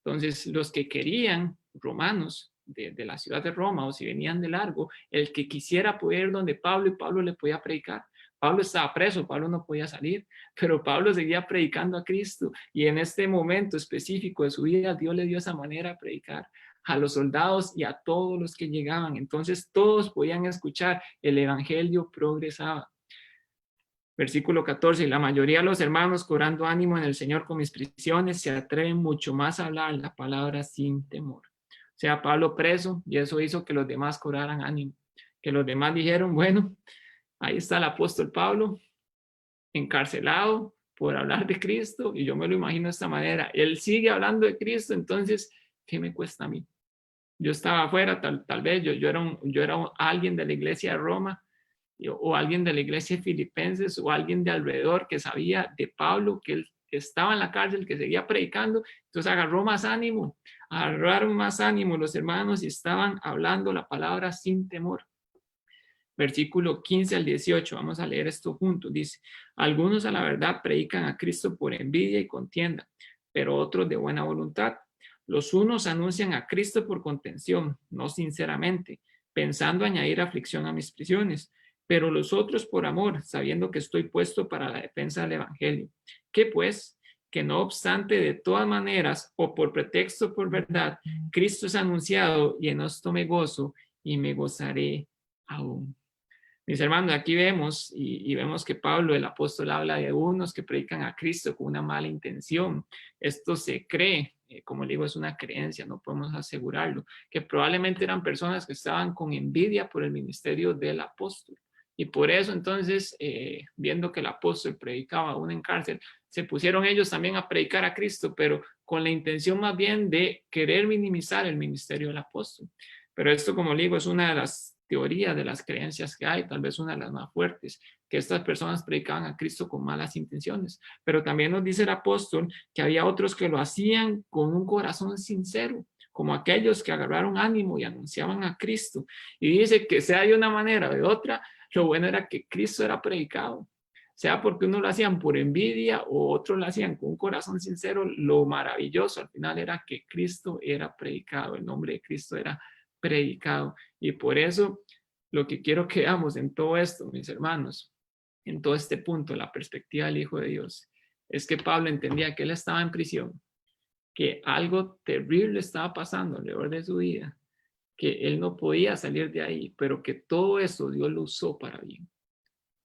Entonces, los que querían, romanos de la ciudad de Roma, o si venían de largo, el que quisiera poder ir donde Pablo, y Pablo le podía predicar. Pablo estaba preso, Pablo no podía salir, pero Pablo seguía predicando a Cristo, y en este momento específico de su vida, Dios le dio esa manera de predicar a los soldados y a todos los que llegaban. Entonces todos podían escuchar, el evangelio progresaba. Versículo 14, y la mayoría de los hermanos, cobrando ánimo en el Señor con mis prisiones, se atreven mucho más a hablar la palabra sin temor. O sea, Pablo preso, y eso hizo que los demás cobraran ánimo. Que los demás dijeron, bueno, ahí está el apóstol Pablo, encarcelado por hablar de Cristo, y yo me lo imagino de esta manera. Él sigue hablando de Cristo, entonces, ¿qué me cuesta a mí? Yo estaba afuera, tal vez yo era alguien de la iglesia de Roma, o alguien de la iglesia de Filipenses, o alguien de alrededor que sabía de Pablo, que él estaba en la cárcel, que seguía predicando. Entonces agarraron más ánimo los hermanos y estaban hablando la palabra sin temor. Versículo 15 al 18, vamos a leer esto juntos. Dice, algunos a la verdad predican a Cristo por envidia y contienda, pero otros de buena voluntad. Los unos anuncian a Cristo por contención, no sinceramente, pensando añadir aflicción a mis prisiones, pero los otros por amor, sabiendo que estoy puesto para la defensa del evangelio. ¿Qué pues? Que no obstante, de todas maneras, o por pretexto o por verdad, Cristo es anunciado, y en esto me gozo y me gozaré aún. Mis hermanos, aquí vemos y vemos que Pablo, el apóstol, habla de unos que predican a Cristo con una mala intención. Esto se cree, como le digo, es una creencia, no podemos asegurarlo, que probablemente eran personas que estaban con envidia por el ministerio del apóstol. Y por eso entonces, viendo que el apóstol predicaba aún en cárcel, se pusieron ellos también a predicar a Cristo, pero con la intención más bien de querer minimizar el ministerio del apóstol. Pero esto, como le digo, es una de las teoría de las creencias que hay, tal vez una de las más fuertes, que estas personas predicaban a Cristo con malas intenciones. Pero también nos dice el apóstol que había otros que lo hacían con un corazón sincero, como aquellos que agarraron ánimo y anunciaban a Cristo. Y dice que sea de una manera o de otra, lo bueno era que Cristo era predicado. Sea porque uno lo hacían por envidia o otros lo hacían con un corazón sincero, lo maravilloso al final era que Cristo era predicado, el nombre de Cristo era predicado. Y por eso lo que quiero que veamos en todo esto, mis hermanos, en todo este punto, la perspectiva del Hijo de Dios, es que Pablo entendía que él estaba en prisión, que algo terrible estaba pasando alrededor de su vida, que él no podía salir de ahí, pero que todo eso Dios lo usó para bien.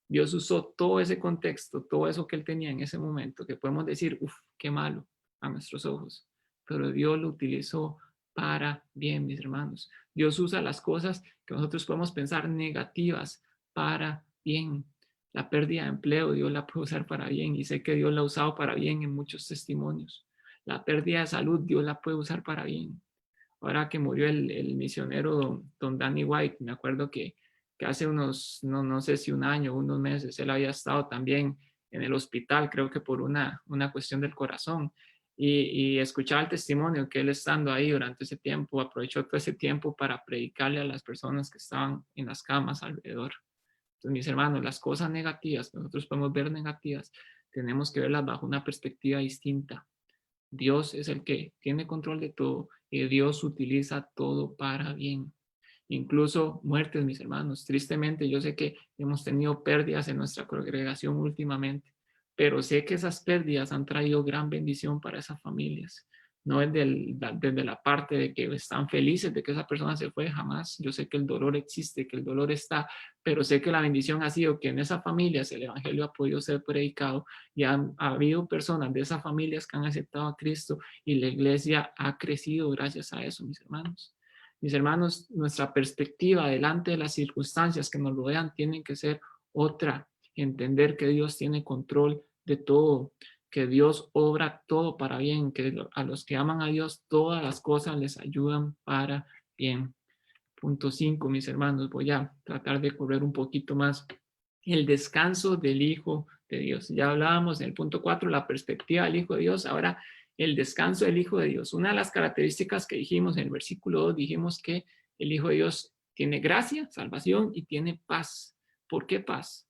Dios usó todo ese contexto, todo eso que él tenía en ese momento, que podemos decir, uff, qué malo a nuestros ojos, pero Dios lo utilizó para bien, mis hermanos. Dios usa las cosas que nosotros podemos pensar negativas para bien. La pérdida de empleo, Dios la puede usar para bien, y sé que Dios la ha usado para bien en muchos testimonios. La pérdida de salud, Dios la puede usar para bien. Ahora que murió el misionero don Danny White, me acuerdo que hace unos, no sé si un año, unos meses, él había estado también en el hospital, creo que por una cuestión del corazón. Y escuchaba el testimonio que él estando ahí durante ese tiempo, aprovechó todo ese tiempo para predicarle a las personas que estaban en las camas alrededor. Entonces, mis hermanos, las cosas negativas que nosotros podemos ver negativas, tenemos que verlas bajo una perspectiva distinta. Dios es el que tiene control de todo y Dios utiliza todo para bien. Incluso muertes, mis hermanos. Tristemente, yo sé que hemos tenido pérdidas en nuestra congregación últimamente, pero sé que esas pérdidas han traído gran bendición para esas familias. No es desde la parte de que están felices de que esa persona se fue, jamás. Yo sé que el dolor existe, que el dolor está, pero sé que la bendición ha sido que en esas familias el evangelio ha podido ser predicado y ha habido personas de esas familias que han aceptado a Cristo y la iglesia ha crecido gracias a eso, mis hermanos. Mis hermanos, nuestra perspectiva delante de las circunstancias que nos rodean tiene que ser otra. Entender que Dios tiene control de todo, que Dios obra todo para bien, que a los que aman a Dios todas las cosas les ayudan para bien. Punto 5, mis hermanos, voy a tratar de correr un poquito más. El descanso del Hijo de Dios. Ya hablábamos en el punto 4, la perspectiva del Hijo de Dios. Ahora, el descanso del Hijo de Dios. Una de las características que dijimos en el versículo 2, dijimos que el Hijo de Dios tiene gracia, salvación y tiene paz. ¿Por qué paz?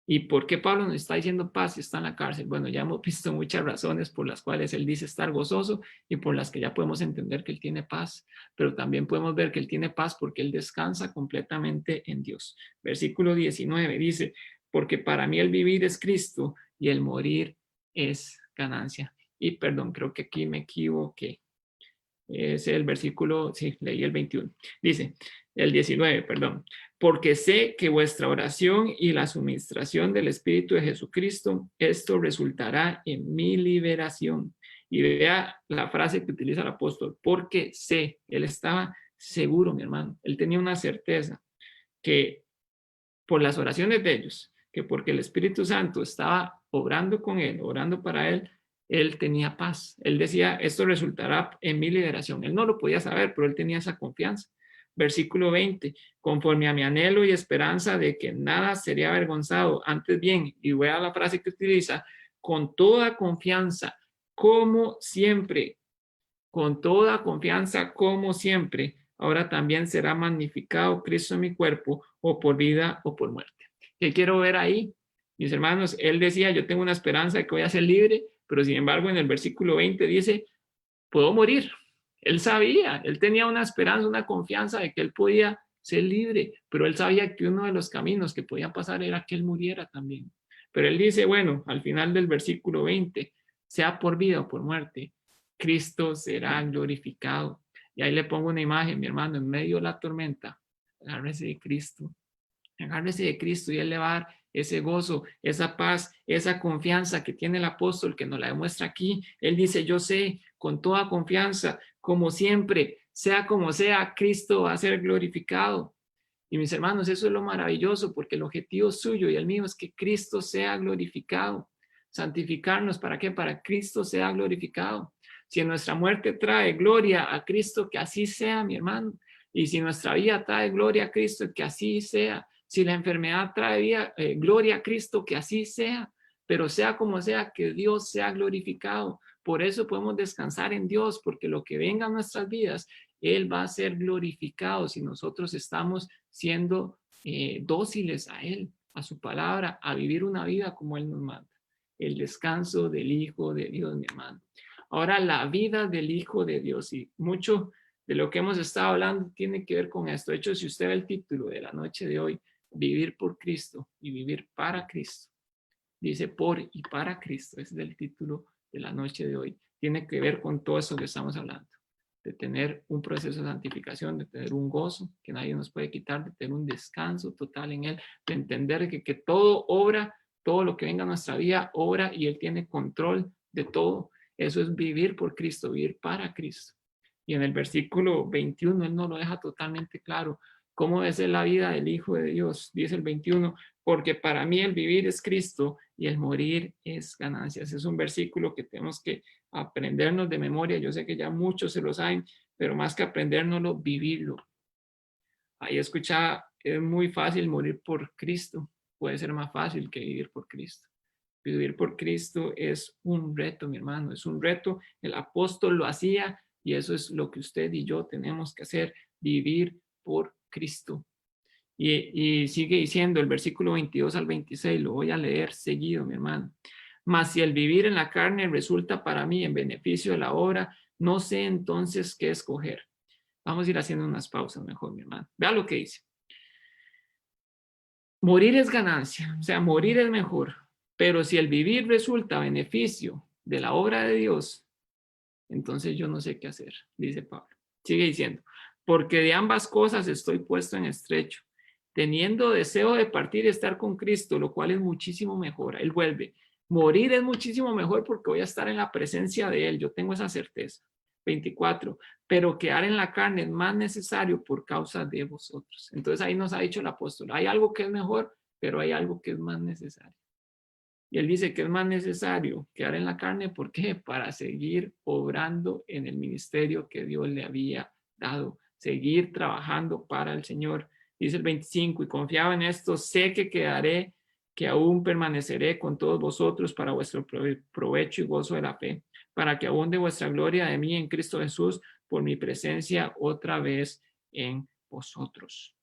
¿Y por qué Pablo nos está diciendo paz si está en la cárcel? Bueno, ya hemos visto muchas razones por las cuales él dice estar gozoso y por las que ya podemos entender que él tiene paz, pero también podemos ver que él tiene paz porque él descansa completamente en Dios. Versículo 19 dice, porque para mí el vivir es Cristo y el morir es ganancia. Y perdón, creo que aquí me equivoqué. Es el versículo, sí, leí el 21. Dice, el 19, perdón. Porque sé que vuestra oración y la suministración del Espíritu de Jesucristo, esto resultará en mi liberación. Y vea la frase que utiliza el apóstol, porque sé, él estaba seguro, mi hermano, él tenía una certeza que por las oraciones de ellos, que porque el Espíritu Santo estaba obrando con él, orando para él, él tenía paz. Él decía, esto resultará en mi liberación. Él no lo podía saber, pero él tenía esa confianza. Versículo 20, conforme a mi anhelo y esperanza de que nada sería avergonzado, antes bien, y voy a la frase que utiliza, con toda confianza, como siempre, con toda confianza, como siempre, ahora también será magnificado Cristo en mi cuerpo, o por vida o por muerte. ¿Qué quiero ver ahí? Mis hermanos, él decía, yo tengo una esperanza de que voy a ser libre, pero sin embargo en el versículo 20 dice, puedo morir. Él sabía, él tenía una esperanza, una confianza de que él podía ser libre, pero él sabía que uno de los caminos que podía pasar era que él muriera también. Pero él dice, bueno, al final del versículo 20, sea por vida o por muerte, Cristo será glorificado. Y ahí le pongo una imagen, mi hermano, en medio de la tormenta, agárrese de Cristo, agárrese de Cristo y él le va a dar ese gozo, esa paz, esa confianza que tiene el apóstol que nos la demuestra aquí. Él dice, yo sé con toda confianza, como siempre, sea como sea, Cristo va a ser glorificado. Y mis hermanos, eso es lo maravilloso, porque el objetivo suyo y el mío es que Cristo sea glorificado. Santificarnos, ¿para qué? Para que Cristo sea glorificado. Si en nuestra muerte trae gloria a Cristo, que así sea, mi hermano. Y si nuestra vida trae gloria a Cristo, que así sea. Si la enfermedad trae gloria a Cristo, que así sea. Pero sea como sea, que Dios sea glorificado. Por eso podemos descansar en Dios, porque lo que venga a nuestras vidas, Él va a ser glorificado si nosotros estamos siendo dóciles a Él, a su palabra, a vivir una vida como Él nos manda. El descanso del Hijo de Dios, mi hermano. Ahora, la vida del Hijo de Dios, y mucho de lo que hemos estado hablando tiene que ver con esto. De hecho, si usted ve el título de la noche de hoy, vivir por Cristo y vivir para Cristo. Dice por y para Cristo, ese es el título de la noche de hoy. Tiene que ver con todo eso que estamos hablando, de tener un proceso de santificación, de tener un gozo que nadie nos puede quitar, de tener un descanso total en Él, de entender que todo obra, todo lo que venga a nuestra vida obra y Él tiene control de todo. Eso es vivir por Cristo, vivir para Cristo. Y en el versículo 21 Él nos lo deja totalmente claro. ¿Cómo es la vida del Hijo de Dios? Dice el 21, porque para mí el vivir es Cristo y el morir es ganancia. Ese es un versículo que tenemos que aprendernos de memoria. Yo sé que ya muchos se lo saben, pero más que aprendérnoslo, vivirlo. Ahí escuchaba, es muy fácil morir por Cristo. Puede ser más fácil que vivir por Cristo. Vivir por Cristo es un reto, mi hermano, es un reto. El apóstol lo hacía y eso es lo que usted y yo tenemos que hacer, vivir por Cristo. Y sigue diciendo el versículo 22 al 26, lo voy a leer seguido, mi hermano. Mas si el vivir en la carne resulta para mí en beneficio de la obra, no sé entonces qué escoger. Vamos a ir haciendo unas pausas mejor, mi hermano. Vea lo que dice. Morir es ganancia, o sea, morir es mejor. Pero si el vivir resulta beneficio de la obra de Dios, entonces yo no sé qué hacer, dice Pablo. Sigue diciendo, porque de ambas cosas estoy puesto en estrecho, teniendo deseo de partir y estar con Cristo, lo cual es muchísimo mejor. Él vuelve. Morir es muchísimo mejor porque voy a estar en la presencia de Él. Yo tengo esa certeza. 24. Pero quedar en la carne es más necesario por causa de vosotros. Entonces ahí nos ha dicho el apóstol, hay algo que es mejor, pero hay algo que es más necesario. Y él dice que es más necesario quedar en la carne. ¿Por qué? Para seguir obrando en el ministerio que Dios le había dado. Seguir trabajando para el Señor. Dice el 25, y confiaba en esto, sé que quedaré, que aún permaneceré con todos vosotros para vuestro provecho y gozo de la fe, para que abunde vuestra gloria de mí en Cristo Jesús por mi presencia otra vez en vosotros.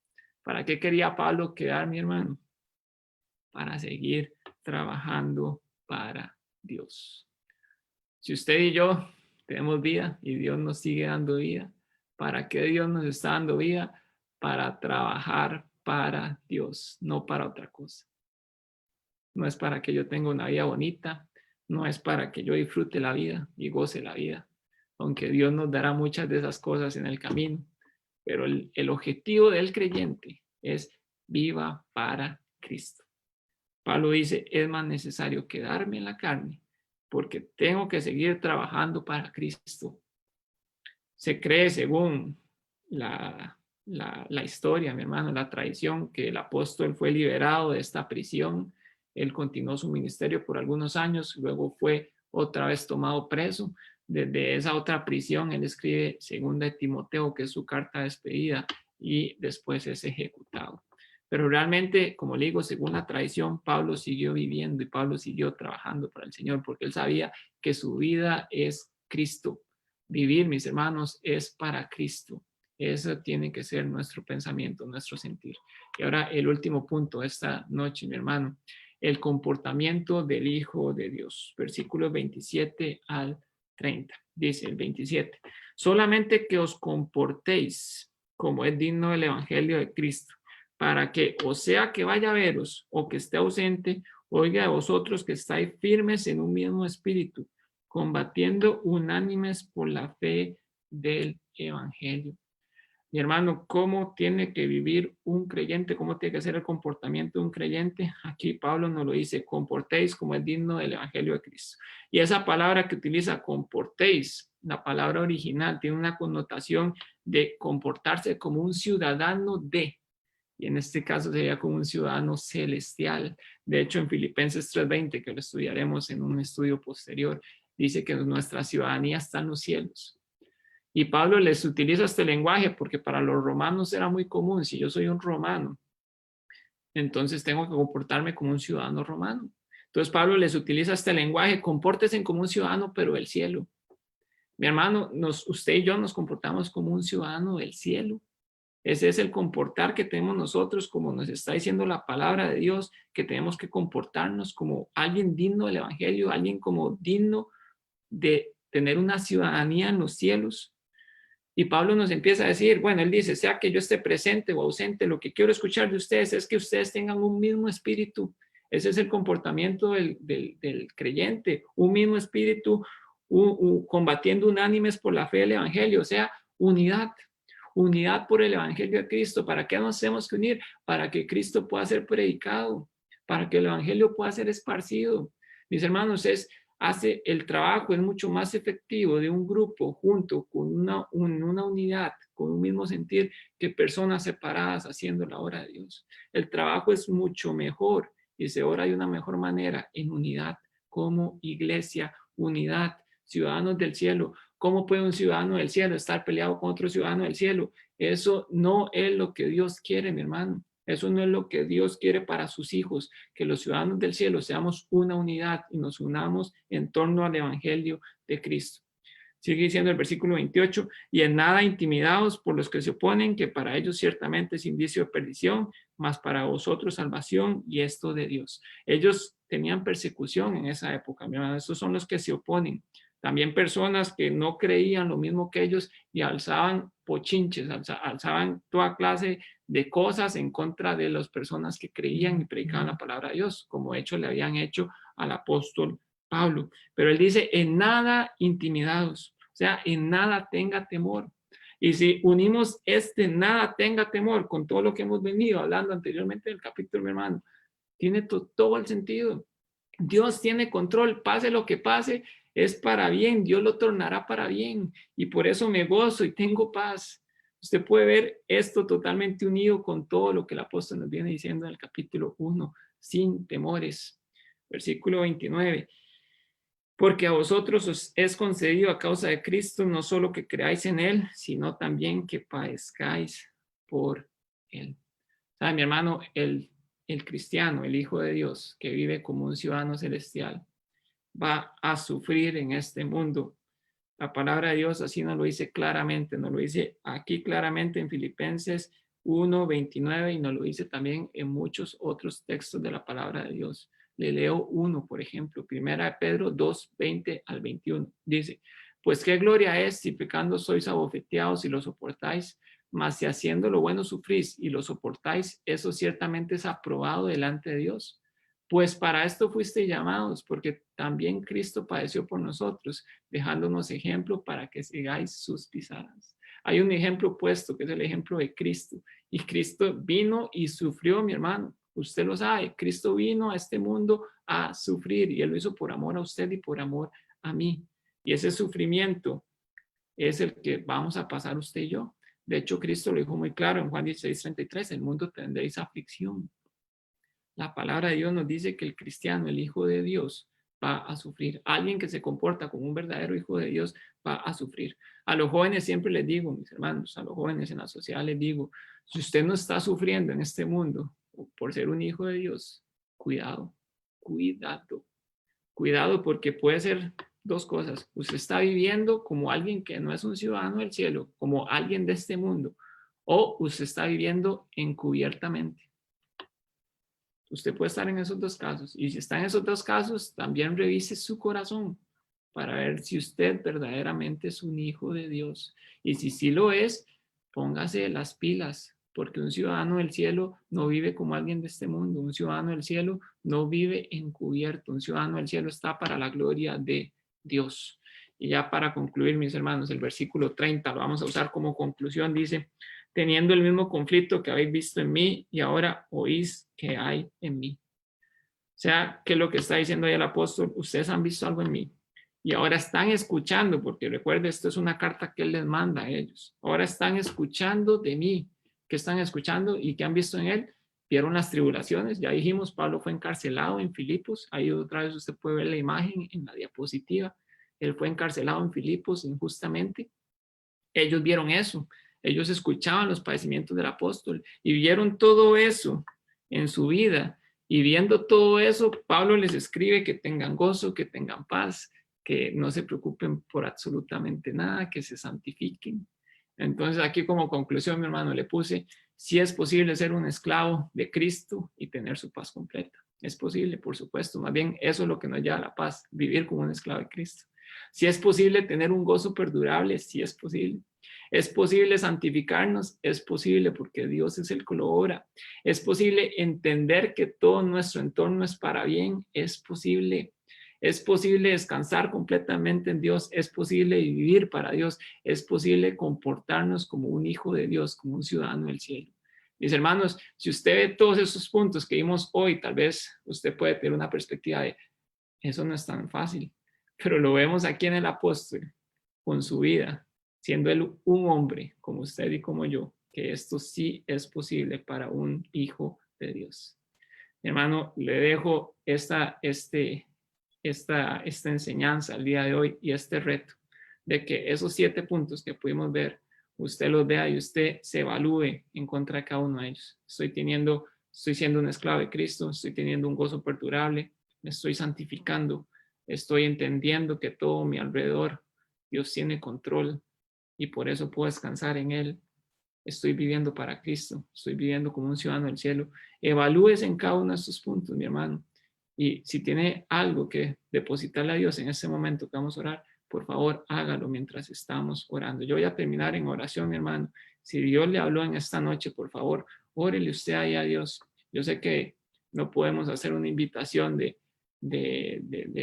¿Para qué quería Pablo quedar, mi hermano? Para seguir trabajando para Dios. Si usted y yo tenemos vida y Dios nos sigue dando vida, ¿para qué Dios nos está dando vida? Para trabajar para Dios, no para otra cosa. No es para que yo tenga una vida bonita, no es para que yo disfrute la vida y goce la vida, aunque Dios nos dará muchas de esas cosas en el camino, pero el objetivo del creyente es viva para Cristo. Pablo dice, es más necesario quedarme en la carne porque tengo que seguir trabajando para Cristo. Se cree, según la historia, mi hermano, la tradición, que el apóstol fue liberado de esta prisión. Él continuó su ministerio por algunos años, luego fue otra vez tomado preso. Desde esa otra prisión, él escribe segunda de Timoteo, que es su carta de despedida, y después es ejecutado. Pero realmente, como le digo, según la tradición, Pablo siguió viviendo y Pablo siguió trabajando para el Señor porque él sabía que su vida es Cristo. Vivir, mis hermanos, es para Cristo. Eso tiene que ser nuestro pensamiento, nuestro sentir. Y ahora el último punto esta noche, mi hermano, el comportamiento del Hijo de Dios. Versículos 27 al 30. Dice el 27, solamente que os comportéis como es digno del Evangelio de Cristo, para que, o sea que vaya a veros o que esté ausente, oiga de vosotros que estáis firmes en un mismo espíritu, combatiendo unánimes por la fe del Evangelio. Mi hermano, ¿cómo tiene que vivir un creyente? ¿Cómo tiene que ser el comportamiento de un creyente? Aquí Pablo nos lo dice, comportéis como es digno del Evangelio de Cristo. Y esa palabra que utiliza, comportéis, la palabra original, tiene una connotación de comportarse como un ciudadano de, y en este caso sería como un ciudadano celestial. De hecho, en Filipenses 3:20, que lo estudiaremos en un estudio posterior, dice que nuestra ciudadanía está en los cielos. Y Pablo les utiliza este lenguaje porque para los romanos era muy común. Si yo soy un romano, entonces tengo que comportarme como un ciudadano romano. Entonces Pablo les utiliza este lenguaje, compórtense como un ciudadano, pero del cielo. Mi hermano, usted y yo nos comportamos como un ciudadano del cielo. Ese es el comportar que tenemos nosotros, como nos está diciendo la palabra de Dios, que tenemos que comportarnos como alguien digno del Evangelio, alguien como digno de tener una ciudadanía en los cielos. Y Pablo nos empieza a decir, bueno, él dice, sea que yo esté presente o ausente, lo que quiero escuchar de ustedes es que ustedes tengan un mismo espíritu. Ese es el comportamiento del creyente, un mismo espíritu, combatiendo unánimes por la fe del Evangelio, o sea, unidad. Unidad por el Evangelio de Cristo. ¿Para qué nos tenemos que unir? Para que Cristo pueda ser predicado, para que el Evangelio pueda ser esparcido. Mis hermanos, hace el trabajo, es mucho más efectivo de un grupo junto con una unidad, con un mismo sentir, que personas separadas haciendo la obra de Dios. El trabajo es mucho mejor y se ora de una mejor manera en unidad, como iglesia, unidad, ciudadanos del cielo. ¿Cómo puede un ciudadano del cielo estar peleado con otro ciudadano del cielo? Eso no es lo que Dios quiere, mi hermano. Eso no es lo que Dios quiere para sus hijos, que los ciudadanos del cielo seamos una unidad y nos unamos en torno al Evangelio de Cristo. Sigue diciendo el versículo 28, y en nada intimidados por los que se oponen, que para ellos ciertamente es indicio de perdición, mas para vosotros salvación y esto de Dios. Ellos tenían persecución en esa época, mi hermano. Estos son los que se oponen. También personas que no creían lo mismo que ellos y alzaban pochinches, alzaban toda clase de cosas en contra de las personas que creían y predicaban la palabra de Dios, como hecho le habían hecho al apóstol Pablo. Pero él dice, en nada intimidados, o sea, en nada tenga temor. Y si unimos nada tenga temor con todo lo que hemos venido hablando anteriormente del capítulo, mi hermano, tiene todo el sentido. Dios tiene control, pase lo que pase, es para bien, Dios lo tornará para bien. Y por eso me gozo y tengo paz. Usted puede ver esto totalmente unido con todo lo que el apóstol nos viene diciendo en el capítulo 1, sin temores. Versículo 29. Porque a vosotros os es concedido a causa de Cristo no solo que creáis en Él, sino también que padezcáis por Él. ¿Sabe, mi hermano? El cristiano, el Hijo de Dios, que vive como un ciudadano celestial, va a sufrir en este mundo. La palabra de Dios así nos lo dice claramente, nos lo dice aquí claramente en Filipenses 1:29 y nos lo dice también en muchos otros textos de la palabra de Dios. Le leo uno, por ejemplo, 1 Pedro 2:20-21. Dice, pues qué gloria es si pecando sois abofeteados y lo soportáis, mas si haciendo lo bueno sufrís y lo soportáis, eso ciertamente es aprobado delante de Dios. Pues para esto fuiste llamados, porque también Cristo padeció por nosotros, dejándonos ejemplo para que sigáis sus pisadas. Hay un ejemplo puesto, que es el ejemplo de Cristo. Y Cristo vino y sufrió, mi hermano. Usted lo sabe, Cristo vino a este mundo a sufrir y Él lo hizo por amor a usted y por amor a mí. Y ese sufrimiento es el que vamos a pasar usted y yo. De hecho, Cristo lo dijo muy claro en Juan 16:33, el mundo tendréis aflicción. La palabra de Dios nos dice que el cristiano, el Hijo de Dios, va a sufrir. Alguien que se comporta como un verdadero Hijo de Dios va a sufrir. A los jóvenes siempre les digo, mis hermanos, a los jóvenes en la sociedad les digo, si usted no está sufriendo en este mundo por ser un Hijo de Dios, cuidado, cuidado, cuidado, porque puede ser dos cosas. Usted está viviendo como alguien que no es un ciudadano del cielo, como alguien de este mundo, o usted está viviendo encubiertamente. Usted puede estar en esos dos casos. Y si está en esos dos casos, también revise su corazón para ver si usted verdaderamente es un hijo de Dios. Y si sí lo es, póngase las pilas, porque un ciudadano del cielo no vive como alguien de este mundo. Un ciudadano del cielo no vive encubierto. Un ciudadano del cielo está para la gloria de Dios. Y ya para concluir, mis hermanos, el versículo 30 lo vamos a usar como conclusión. Dice, teniendo el mismo conflicto que habéis visto en mí y ahora oís que hay en mí. O sea, que lo que está diciendo ahí el apóstol, ustedes han visto algo en mí y ahora están escuchando, porque recuerde, esto es una carta que él les manda a ellos. Ahora están escuchando de mí. ¿Qué están escuchando y qué han visto en él? Vieron las tribulaciones. Ya dijimos, Pablo fue encarcelado en Filipos. Ahí otra vez usted puede ver la imagen en la diapositiva. Él fue encarcelado en Filipos injustamente. Ellos vieron eso. Ellos escuchaban los padecimientos del apóstol y vieron todo eso en su vida. Y viendo todo eso, Pablo les escribe que tengan gozo, que tengan paz, que no se preocupen por absolutamente nada, que se santifiquen. Entonces aquí como conclusión, mi hermano, le puse, si es posible ser un esclavo de Cristo y tener su paz completa. Es posible, por supuesto. Más bien, eso es lo que nos lleva a la paz, vivir como un esclavo de Cristo. Si es posible tener un gozo perdurable, sí es posible. Es posible santificarnos, es posible porque Dios es el que lo obra. Es posible entender que todo nuestro entorno es para bien, es posible. Es posible descansar completamente en Dios, es posible vivir para Dios, es posible comportarnos como un hijo de Dios, como un ciudadano del cielo. Mis hermanos, si usted ve todos esos puntos que vimos hoy, tal vez usted puede tener una perspectiva de eso no es tan fácil, pero lo vemos aquí en el apóstol con su vida, siendo él un hombre como usted y como yo, que esto sí es posible para un hijo de Dios. Mi hermano, le dejo esta enseñanza al día de hoy y este reto de que esos 7 puntos que pudimos ver, usted los vea y usted se evalúe en contra de cada uno de ellos. Estoy siendo un esclavo de Cristo, estoy teniendo un gozo perdurable, me estoy santificando, estoy entendiendo que todo mi alrededor Dios tiene control y por eso puedo descansar en Él. Estoy viviendo para Cristo, estoy viviendo como un ciudadano del cielo. Evalúese en cada uno de estos puntos, mi hermano, Y si tiene algo que depositarle a Dios en este momento que vamos a orar, por favor, hágalo mientras estamos orando. Yo voy a terminar en oración, mi hermano. Si Dios le habló en esta noche, por favor, órele usted ahí a Dios. Yo sé que no podemos hacer una invitación de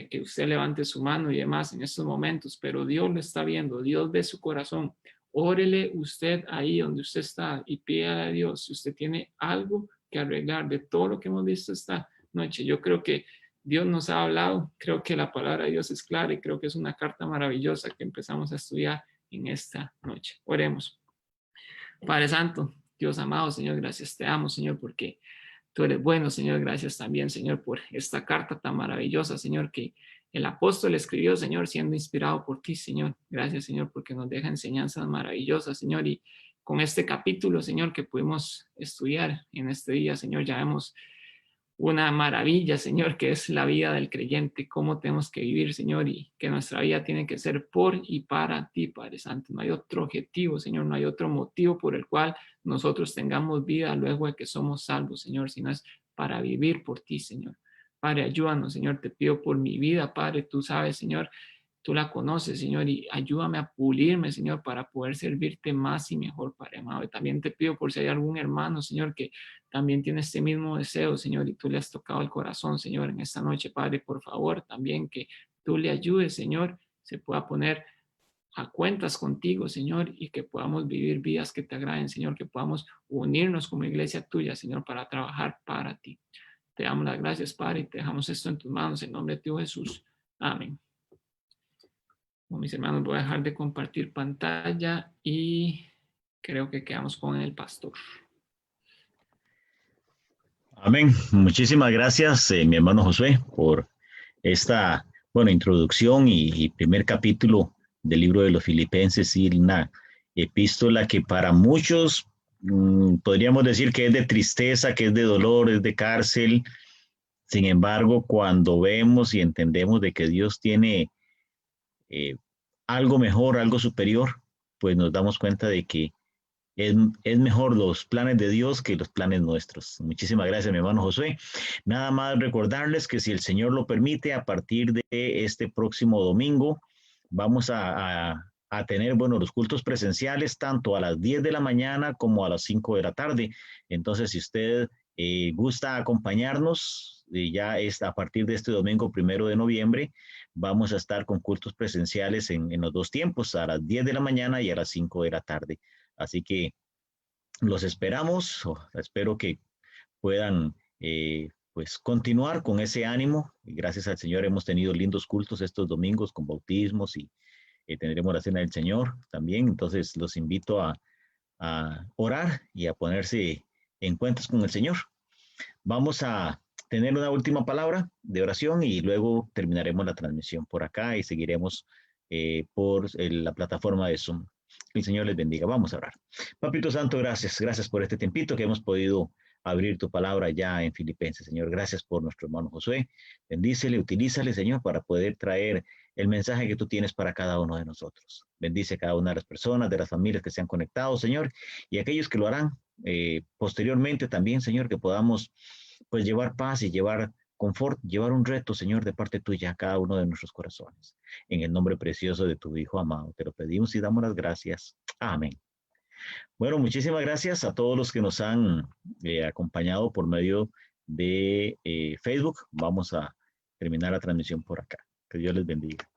que usted levante su mano y demás en estos momentos, pero Dios lo está viendo, Dios ve su corazón. Órele usted ahí donde usted está y pídale a Dios si usted tiene algo que arreglar de todo lo que hemos visto esta noche. Yo creo que Dios nos ha hablado, creo que la palabra de Dios es clara y creo que es una carta maravillosa que empezamos a estudiar en esta noche. Oremos. Padre Santo, Dios amado, Señor, gracias te amo, Señor, porque tú eres bueno, Señor. Gracias también, Señor, por esta carta tan maravillosa, Señor, que el apóstol escribió, Señor, siendo inspirado por ti, Señor. Gracias, Señor, porque nos deja enseñanzas maravillosas, Señor. Y con este capítulo, Señor, que pudimos estudiar en este día, Señor, ya vemos una maravilla, Señor, que es la vida del creyente, cómo tenemos que vivir, Señor, y que nuestra vida tiene que ser por y para ti, Padre Santo. No hay otro objetivo, Señor, no hay otro motivo por el cual nosotros tengamos vida luego de que somos salvos, Señor, sino es para vivir por ti, Señor. Padre, ayúdanos, Señor, te pido por mi vida, Padre, tú sabes, Señor, tú la conoces, Señor, y ayúdame a pulirme, Señor, para poder servirte más y mejor, Padre amado. Y también te pido por si hay algún hermano, Señor, que también tiene este mismo deseo, Señor, y tú le has tocado el corazón, Señor, en esta noche, Padre, por favor, también que tú le ayudes, Señor, se pueda poner a cuentas contigo, Señor, y que podamos vivir vidas que te agraden, Señor, que podamos unirnos como iglesia tuya, Señor, para trabajar para ti. Te damos las gracias, Padre, y te dejamos esto en tus manos, en nombre de ti, Jesús. Amén. Bueno, mis hermanos, voy a dejar de compartir pantalla y creo que quedamos con el pastor. Amén. Muchísimas gracias, mi hermano Josué, por esta, bueno, introducción y primer capítulo del libro de los Filipenses y una epístola que para muchos podríamos decir que es de tristeza, que es de dolor, es de cárcel. Sin embargo, cuando vemos y entendemos de que Dios tiene eh, algo mejor, algo superior, pues nos damos cuenta de que es mejor los planes de Dios que los planes nuestros. Muchísimas gracias, mi hermano Josué. Nada más recordarles que si el Señor lo permite, a partir de este próximo domingo, vamos a tener, bueno, los cultos presenciales tanto a las 10 de la mañana como a las 5 de la tarde. Entonces, si usted gusta acompañarnos, ya es a partir de este domingo 1 de noviembre, vamos a estar con cultos presenciales en los dos tiempos, a las 10 de la mañana y a las 5 de la tarde. Así que los esperamos, espero que puedan pues continuar con ese ánimo. Y gracias al Señor hemos tenido lindos cultos estos domingos con bautismos y tendremos la cena del Señor también. Entonces los invito a orar y a ponerse en cuentas con el Señor. Vamos a tener una última palabra de oración y luego terminaremos la transmisión por acá y seguiremos por la plataforma de Zoom. Que el Señor les bendiga. Vamos a orar. Papito Santo, gracias. Gracias por este tiempito que hemos podido abrir tu palabra ya en Filipenses. Señor, gracias por nuestro hermano Josué. Bendícele, utilízale, Señor, para poder traer el mensaje que tú tienes para cada uno de nosotros. Bendice a cada una de las personas, de las familias que se han conectado, Señor, y aquellos que lo harán posteriormente también, Señor, que podamos pues llevar paz y llevar confort, llevar un reto, Señor, de parte tuya a cada uno de nuestros corazones. En el nombre precioso de tu Hijo amado, te lo pedimos y damos las gracias. Amén. Bueno, muchísimas gracias a todos los que nos han acompañado por medio de Facebook. Vamos a terminar la transmisión por acá. Que Dios les bendiga.